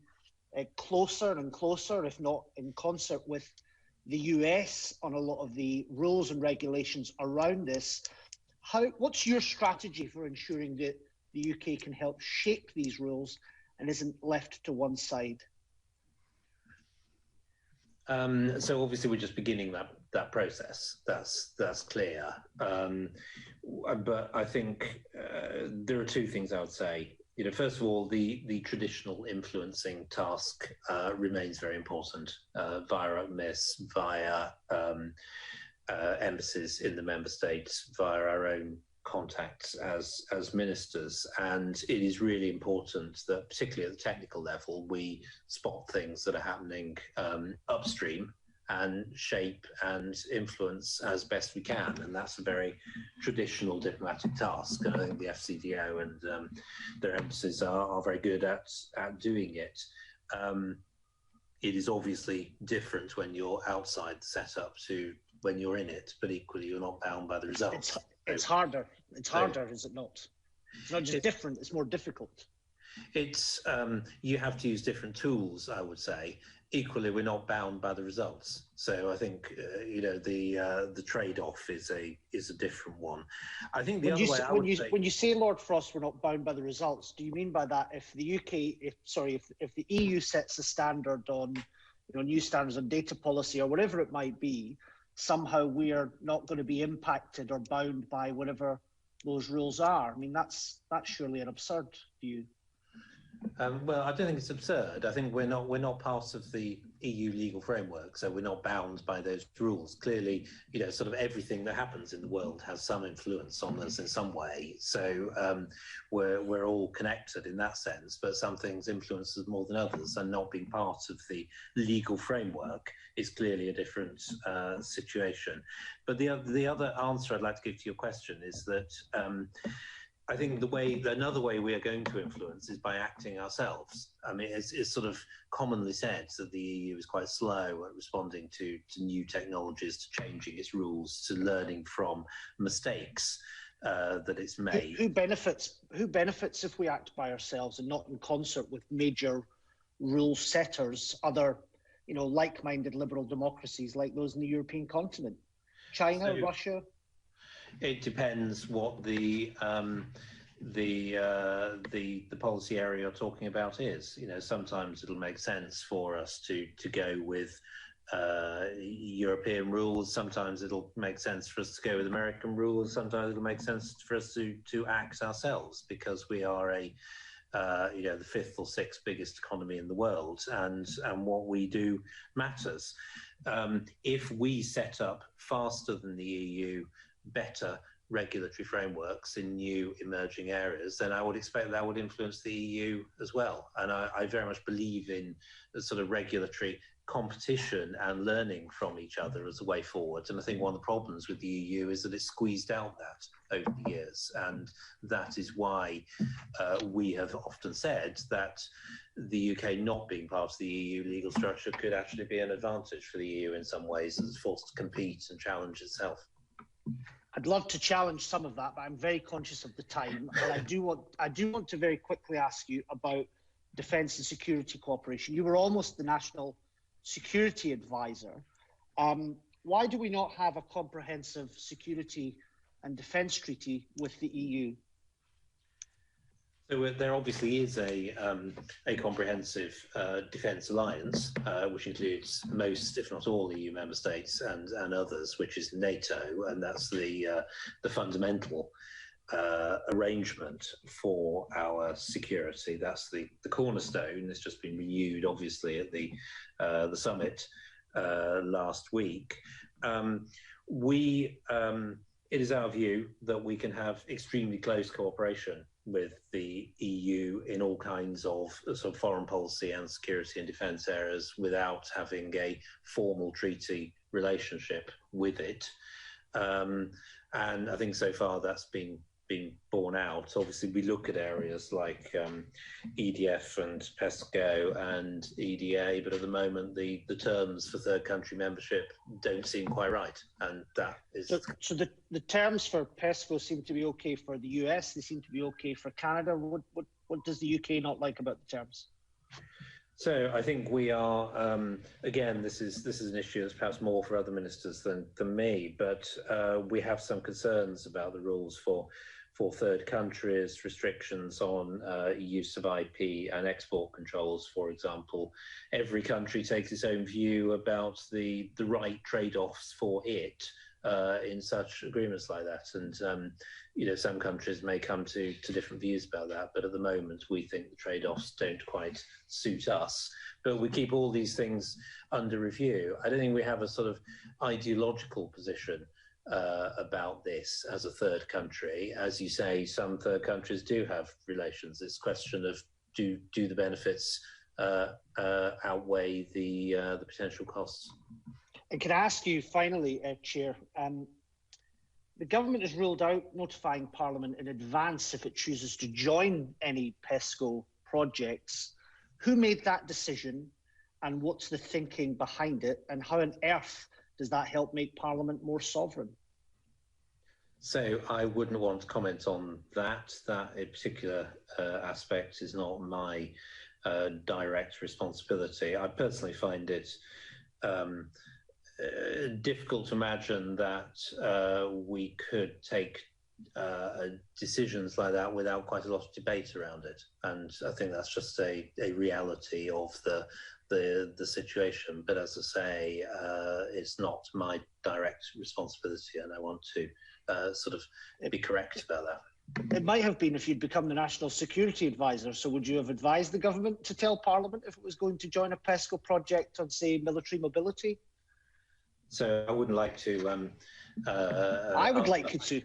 closer and closer, if not in concert with the US, on a lot of the rules and regulations around this. What's your strategy for ensuring that the UK can help shape these rules and isn't left to one side? So obviously we're just beginning that process. That's clear. But I think there are two things I would say. First of all, the traditional influencing task remains very important via MIS, via embassies in the member states, via our own contacts as ministers, and it is really important that, particularly at the technical level, we spot things that are happening upstream and shape and influence as best we can, and that's a very traditional diplomatic task. And I think the FCDO and their embassies are very good at doing it. It is obviously different when you're outside the setup to when you're in it, but equally you're not bound by the results. It's harder. It's harder, is it not? It's not just different, it's more difficult. It's you have to use different tools, I would say. Equally, we're not bound by the results. So I think the trade-off is a different one. I think the other way I would say, when you say, Lord Frost, we're not bound by the results, do you mean by that if the UK, if the EU sets a standard on, new standards on data policy or whatever it might be, somehow we are not going to be impacted or bound by whatever those rules are? I mean, that's surely an absurd view. Well, I don't think it's absurd. I think we're not part of the EU legal framework, so we're not bound by those rules. Clearly, sort of everything that happens in the world has some influence on us in some way. So we're all connected in that sense, but some things influence us more than others, and not being part of the legal framework is clearly a different situation. But the other answer I'd like to give to your question is that I think another way we are going to influence is by acting ourselves. I mean, it's sort of commonly said that the EU is quite slow at responding to new technologies, to changing its rules, to learning from mistakes that it's made. Who benefits if we act by ourselves and not in concert with major rule setters, other, like-minded liberal democracies like those in the European continent? China, Russia? It depends what the policy area you're talking about is. Sometimes it'll make sense for us to go with European rules. Sometimes it'll make sense for us to go with American rules. Sometimes it'll make sense for us to act ourselves, because we are the fifth or sixth biggest economy in the world, and what we do matters. If we set up faster than the EU better regulatory frameworks in new emerging areas, then I would expect that would influence the EU as well. And I very much believe in the sort of regulatory competition and learning from each other as a way forward. And I think one of the problems with the EU is that it's squeezed out that over the years. And that is why we have often said that the UK not being part of the EU legal structure could actually be an advantage for the EU in some ways, as it's forced to compete and challenge itself. I'd love to challenge some of that, but I'm very conscious of the time. And I do want to very quickly ask you about defence and security cooperation. You were almost the national security advisor. Why do we not have a comprehensive security and defence treaty with the EU? So there obviously is a comprehensive defence alliance, which includes most, if not all, EU member states and others, which is NATO, and that's the fundamental arrangement for our security. That's the cornerstone. It's just been renewed, obviously, at the summit last week. It is our view that we can have extremely close cooperation with the EU in all kinds of sort of foreign policy and security and defence areas without having a formal treaty relationship with it. And I think so far that's been borne out. Obviously, we look at areas like EDF and PESCO and EDA, but at the moment, the terms for third country membership don't seem quite right, and that is. So the terms for PESCO seem to be okay for the US. They seem to be okay for Canada. What does the UK not like about the terms? So I think we are again. This is an issue that's perhaps more for other ministers than me, but we have some concerns about the rules for third countries, restrictions on use of IP and export controls, for example. Every country takes its own view about the right trade-offs for it in such agreements like that. And, some countries may come to different views about that, but at the moment we think the trade-offs don't quite suit us. But we keep all these things under review. I don't think we have a sort of ideological position about this as a third country. As you say, some third countries do have relations. It's a question of do the benefits outweigh the potential costs. And can I ask you finally, Chair, the government has ruled out notifying Parliament in advance if it chooses to join any PESCO projects. Who made that decision and what's the thinking behind it, and how on earth does that help make Parliament more sovereign? So I wouldn't want to comment on that. That particular aspect is not my direct responsibility. I personally find it difficult to imagine that we could take decisions like that without quite a lot of debate around it. And I think that's just a reality of the situation. But as I say, it's not my direct responsibility, and I want to sort of be correct about that. It might have been if you'd become the National Security Advisor. So would you have advised the government to tell Parliament if it was going to join a PESCO project on, say, military mobility? So I wouldn't like to. I would like you to.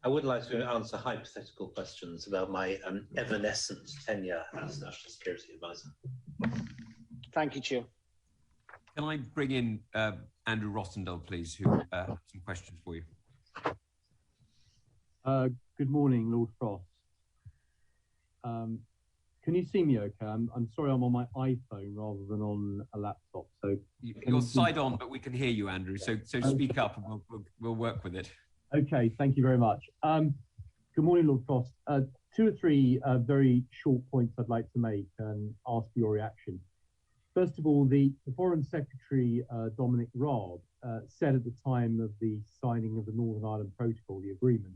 I would like to answer hypothetical questions about my evanescent tenure as National Security Advisor. Thank you, Chair. Can I bring in Andrew Rossendale, please, who has some questions for you? Good morning, Lord Frost. Can you see me okay? I'm sorry, I'm on my iPhone rather than on a laptop. So you're side on, but we can hear you, Andrew. So speak up, and we'll work with it. Okay, thank you very much. Good morning, Lord Frost. 2 or 3 very short points I'd like to make and ask for your reaction. First of all, the Foreign Secretary, Dominic Raab, said at the time of the signing of the Northern Ireland Protocol, the agreement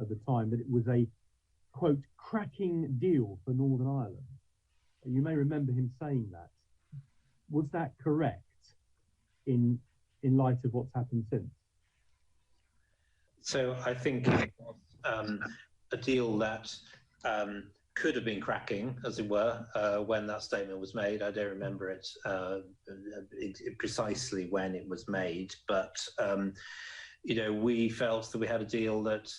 at the time, that it was a, quote, cracking deal for Northern Ireland. You may remember him saying that. Was that correct in light of what's happened since? So I think it was a deal that could have been cracking, as it were, when that statement was made. I don't remember it precisely when it was made, but you know, we felt that we had a deal that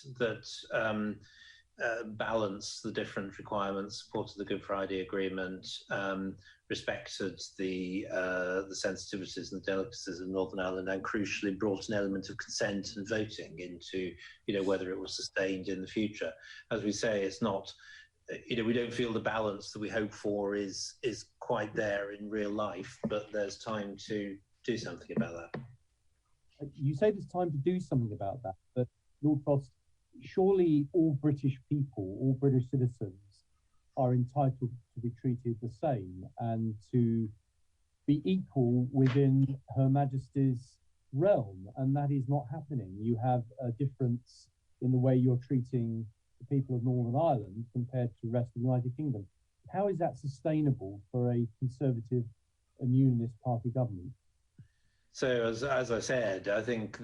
balanced the different requirements, supported the Good Friday Agreement, respected the sensitivities and the delicacies of Northern Ireland, and crucially brought an element of consent and voting into, you know, whether it was sustained in the future. As we say, it's not, you know, we don't feel the balance that we hope for is quite there in real life, but there's time to do something about that. You say there's time to do something about that, but Lord Frost, surely all British people, all British citizens are entitled to be treated the same and to be equal within Her Majesty's realm, and that is not happening. You have a difference in the way you're treating the people of Northern Ireland compared to the rest of the United Kingdom. How is that sustainable for a Conservative and Unionist Party government? So as I said, I think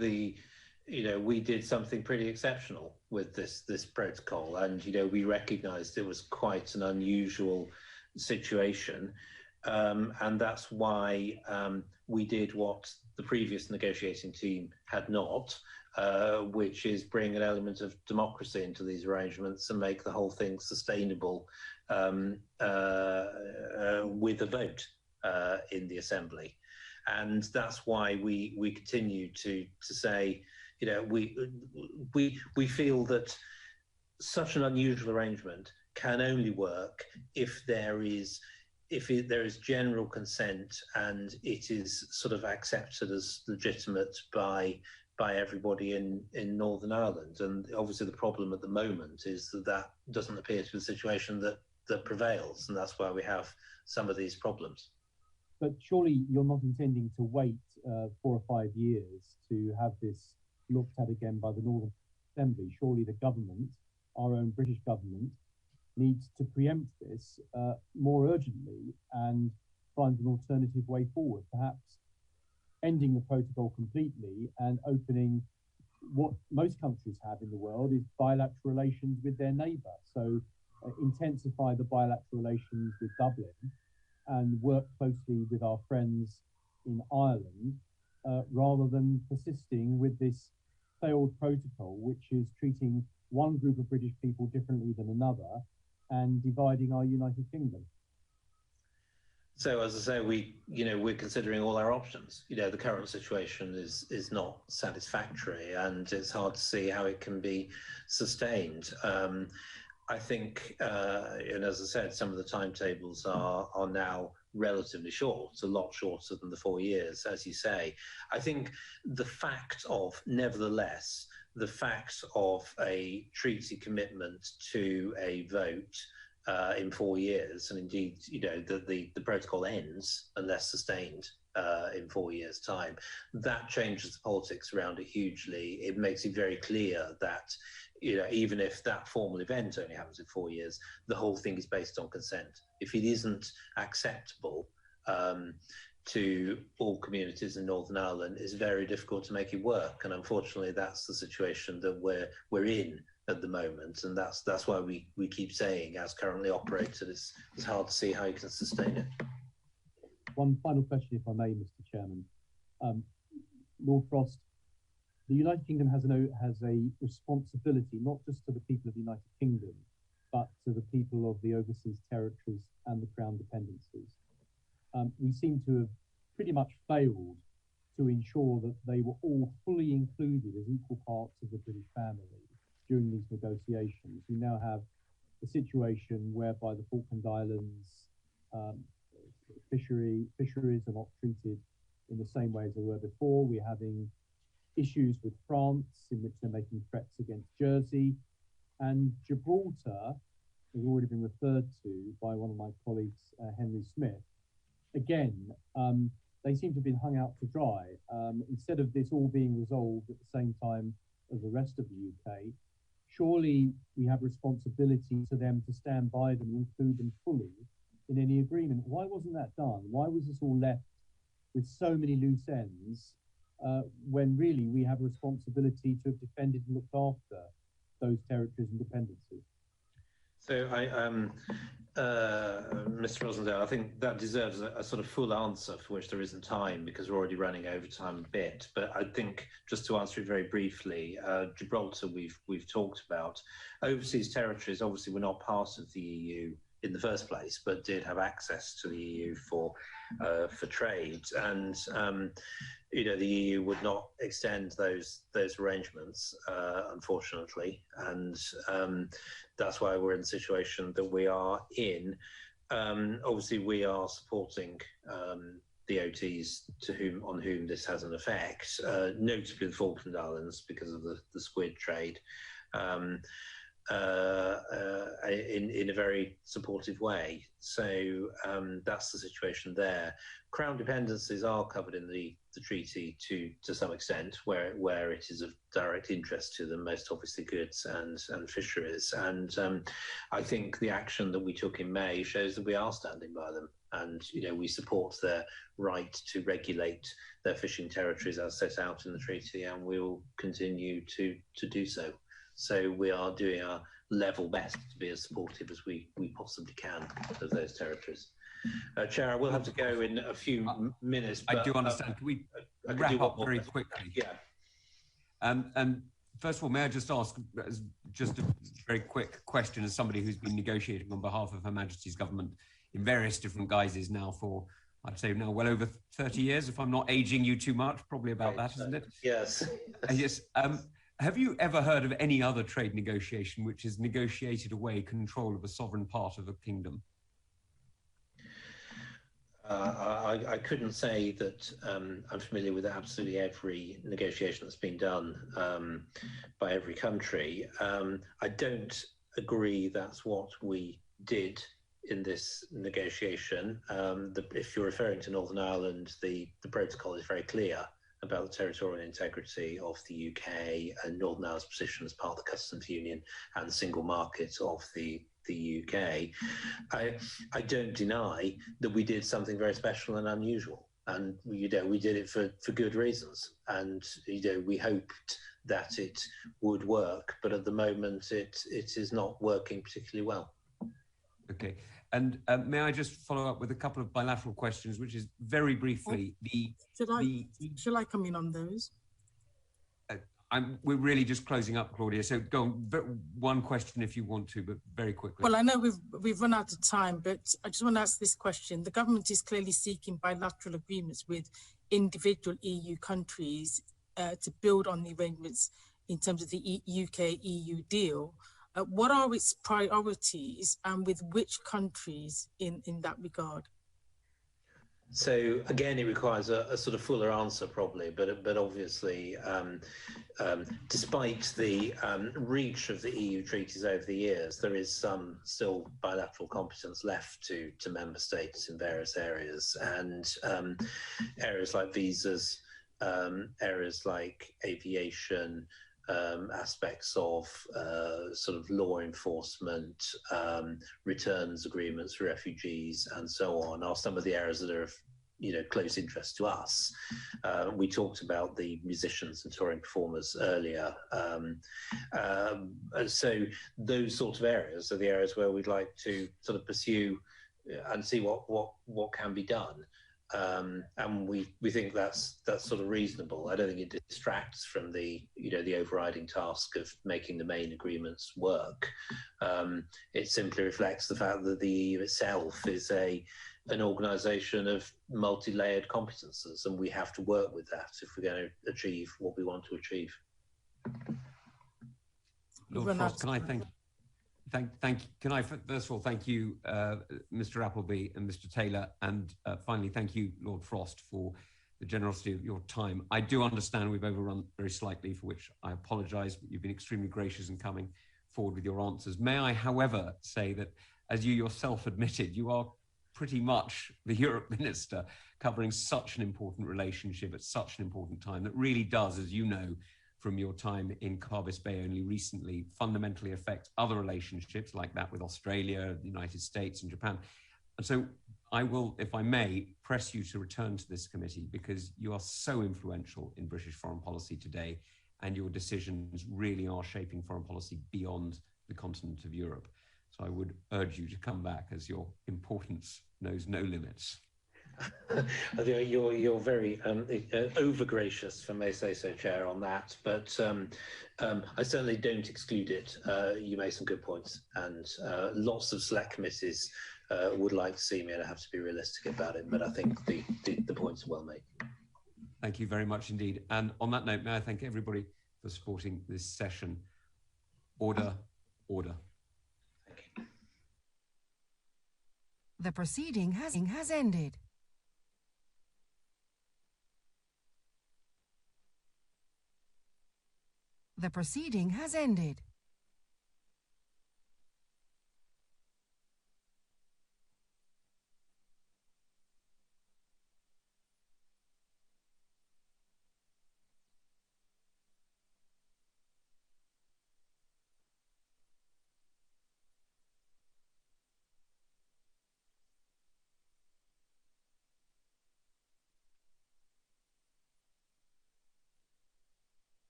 you know, we did something pretty exceptional with this protocol, and you know, we recognised it was quite an unusual situation, and that's why we did what the previous negotiating team had not, which is bring an element of democracy into these arrangements and make the whole thing sustainable with a vote in the Assembly. And that's why we continue to say, you know, we feel that such an unusual arrangement can only work if there is general consent and it is sort of accepted as legitimate by everybody in Northern Ireland. And obviously the problem at the moment is that doesn't appear to be the situation that prevails, and that's why we have some of these problems. But surely you're not intending to wait 4 or 5 years to have this looked at again by the Northern Assembly. Surely the government, our own British government, needs to preempt this more urgently and find an alternative way forward, perhaps ending the protocol completely and opening what most countries have in the world is bilateral relations with their neighbour. So intensify the bilateral relations with Dublin and work closely with our friends in Ireland, rather than persisting with this failed protocol, which is treating one group of British people differently than another and dividing our United Kingdom? So, as I say, we're considering all our options. The current situation is not satisfactory, and it's hard to see how it can be sustained. I think, and as I said, some of the timetables are now relatively short, a lot shorter than the 4 years, as you say. I think the fact of a treaty commitment to a vote in 4 years, and indeed, the protocol ends unless sustained in 4 years' time, that changes the politics around it hugely. It makes it very clear that, even if that formal event only happens in 4 years, the whole thing is based on consent. If it isn't acceptable to all communities in Northern Ireland, it's very difficult to make it work. And unfortunately, that's the situation that we're in at the moment, and that's why we keep saying, as currently operated, it's hard to see how you can sustain it. One final question, if I may, Mr. Chairman. Lord Frost, the United Kingdom has a responsibility not just to the people of the United Kingdom, but to the people of the overseas territories and the Crown dependencies. We seem to have pretty much failed to ensure that they were all fully included as equal parts of the British family during these negotiations. We now have a situation whereby the Falkland Islands fisheries are not treated in the same way as they were before. We're having issues with France, in which they're making threats against Jersey, and Gibraltar has already been referred to by one of my colleagues, Henry Smith. Again, they seem to have been hung out to dry. Instead of this all being resolved at the same time as the rest of the UK, surely we have responsibility to them to stand by them and include them fully in any agreement. Why wasn't that done? Why was this all left with so many loose ends when really we have a responsibility to have defended and looked after those territories and dependencies? So, Mr. Rosendale, I think that deserves a sort of full answer, for which there isn't time because we're already running over time a bit. But I think, just to answer it very briefly, Gibraltar we've talked about. Overseas territories obviously were not part of the EU in the first place, but did have access to the EU for trade, and the EU would not extend those arrangements, unfortunately, and that's why we're in the situation that we are in. Obviously, we are supporting the OTs on whom this has an effect, notably the Falkland Islands because of the squid trade. In a very supportive way. So that's the situation there. Crown dependencies are covered in the treaty to some extent, where it is of direct interest to them, most obviously goods and fisheries. And I think the action that we took in May shows that we are standing by them. And we support their right to regulate their fishing territories as set out in the treaty, and we will continue to do so. So we are doing our level best to be as supportive as we possibly can of those territories. Chair, I will have to go in a few minutes. But, I do understand. Can we wrap up very quickly? Yeah. And first of all, may I just ask, just a very quick question as somebody who's been negotiating on behalf of Her Majesty's government in various different guises now for, I'd say now well over 30 years, if I'm not aging you too much, probably about that, isn't it? Yes. Yes. Have you ever heard of any other trade negotiation which has negotiated away control of a sovereign part of a kingdom? I couldn't say that I'm familiar with absolutely every negotiation that's been done by every country. I don't agree that's what we did in this negotiation. If you're referring to Northern Ireland, the protocol is very clear about the territorial integrity of the UK and Northern Ireland's position as part of the customs union and the single market of the UK. I don't deny that we did something very special and unusual, and we did it for good reasons, and we hoped that it would work, but at the moment it is not working particularly well. Okay. And may I just follow up with a couple of bilateral questions, which is very briefly, Shall I come in on those? we're really just closing up, Claudia. So go on, one question if you want to, but very quickly. Well, I know we've run out of time, but I just want to ask this question. The government is clearly seeking bilateral agreements with individual EU countries to build on the arrangements in terms of the UK-EU deal. What are its priorities, and with which countries in that regard? So again, it requires a sort of fuller answer probably, but obviously, despite the reach of the EU treaties over the years, there is some still bilateral competence left to member states in various areas, and areas like visas, areas like aviation, aspects of sort of law enforcement, returns agreements for refugees, and so on, are some of the areas that are of close interest to us. We talked about the musicians and touring performers earlier. So those sort of areas are the areas where we'd like to sort of pursue and see what can be done. And we think that's sort of reasonable. I don't think it distracts from the the overriding task of making the main agreements work. It simply reflects the fact that the EU itself is an organisation of multi-layered competences, and we have to work with that if we're going to achieve what we want to achieve. Lord Frost, can I first of all thank you, Mr. Appleby and Mr. Taylor, and finally thank you, Lord Frost, for the generosity of your time. I do understand we've overrun very slightly, for which I apologise, but you've been extremely gracious in coming forward with your answers. May I, however, say that, as you yourself admitted, you are pretty much the Europe Minister, covering such an important relationship at such an important time that really does, as you know, from your time in Carbis Bay only recently, fundamentally affect other relationships like that with Australia, the United States and Japan. And so I will, if I may, press you to return to this committee, because you are so influential in British foreign policy today, and your decisions really are shaping foreign policy beyond the continent of Europe. So I would urge you to come back, as your importance knows no limits. I think you're very over gracious, if I may say so, Chair, on that. But I certainly don't exclude it. You made some good points, and lots of select committees would like to see me, and I have to be realistic about it. But I think the points are well made. Thank you very much indeed. And on that note, may I thank everybody for supporting this session. Order, order. The proceeding has ended. The proceeding has ended.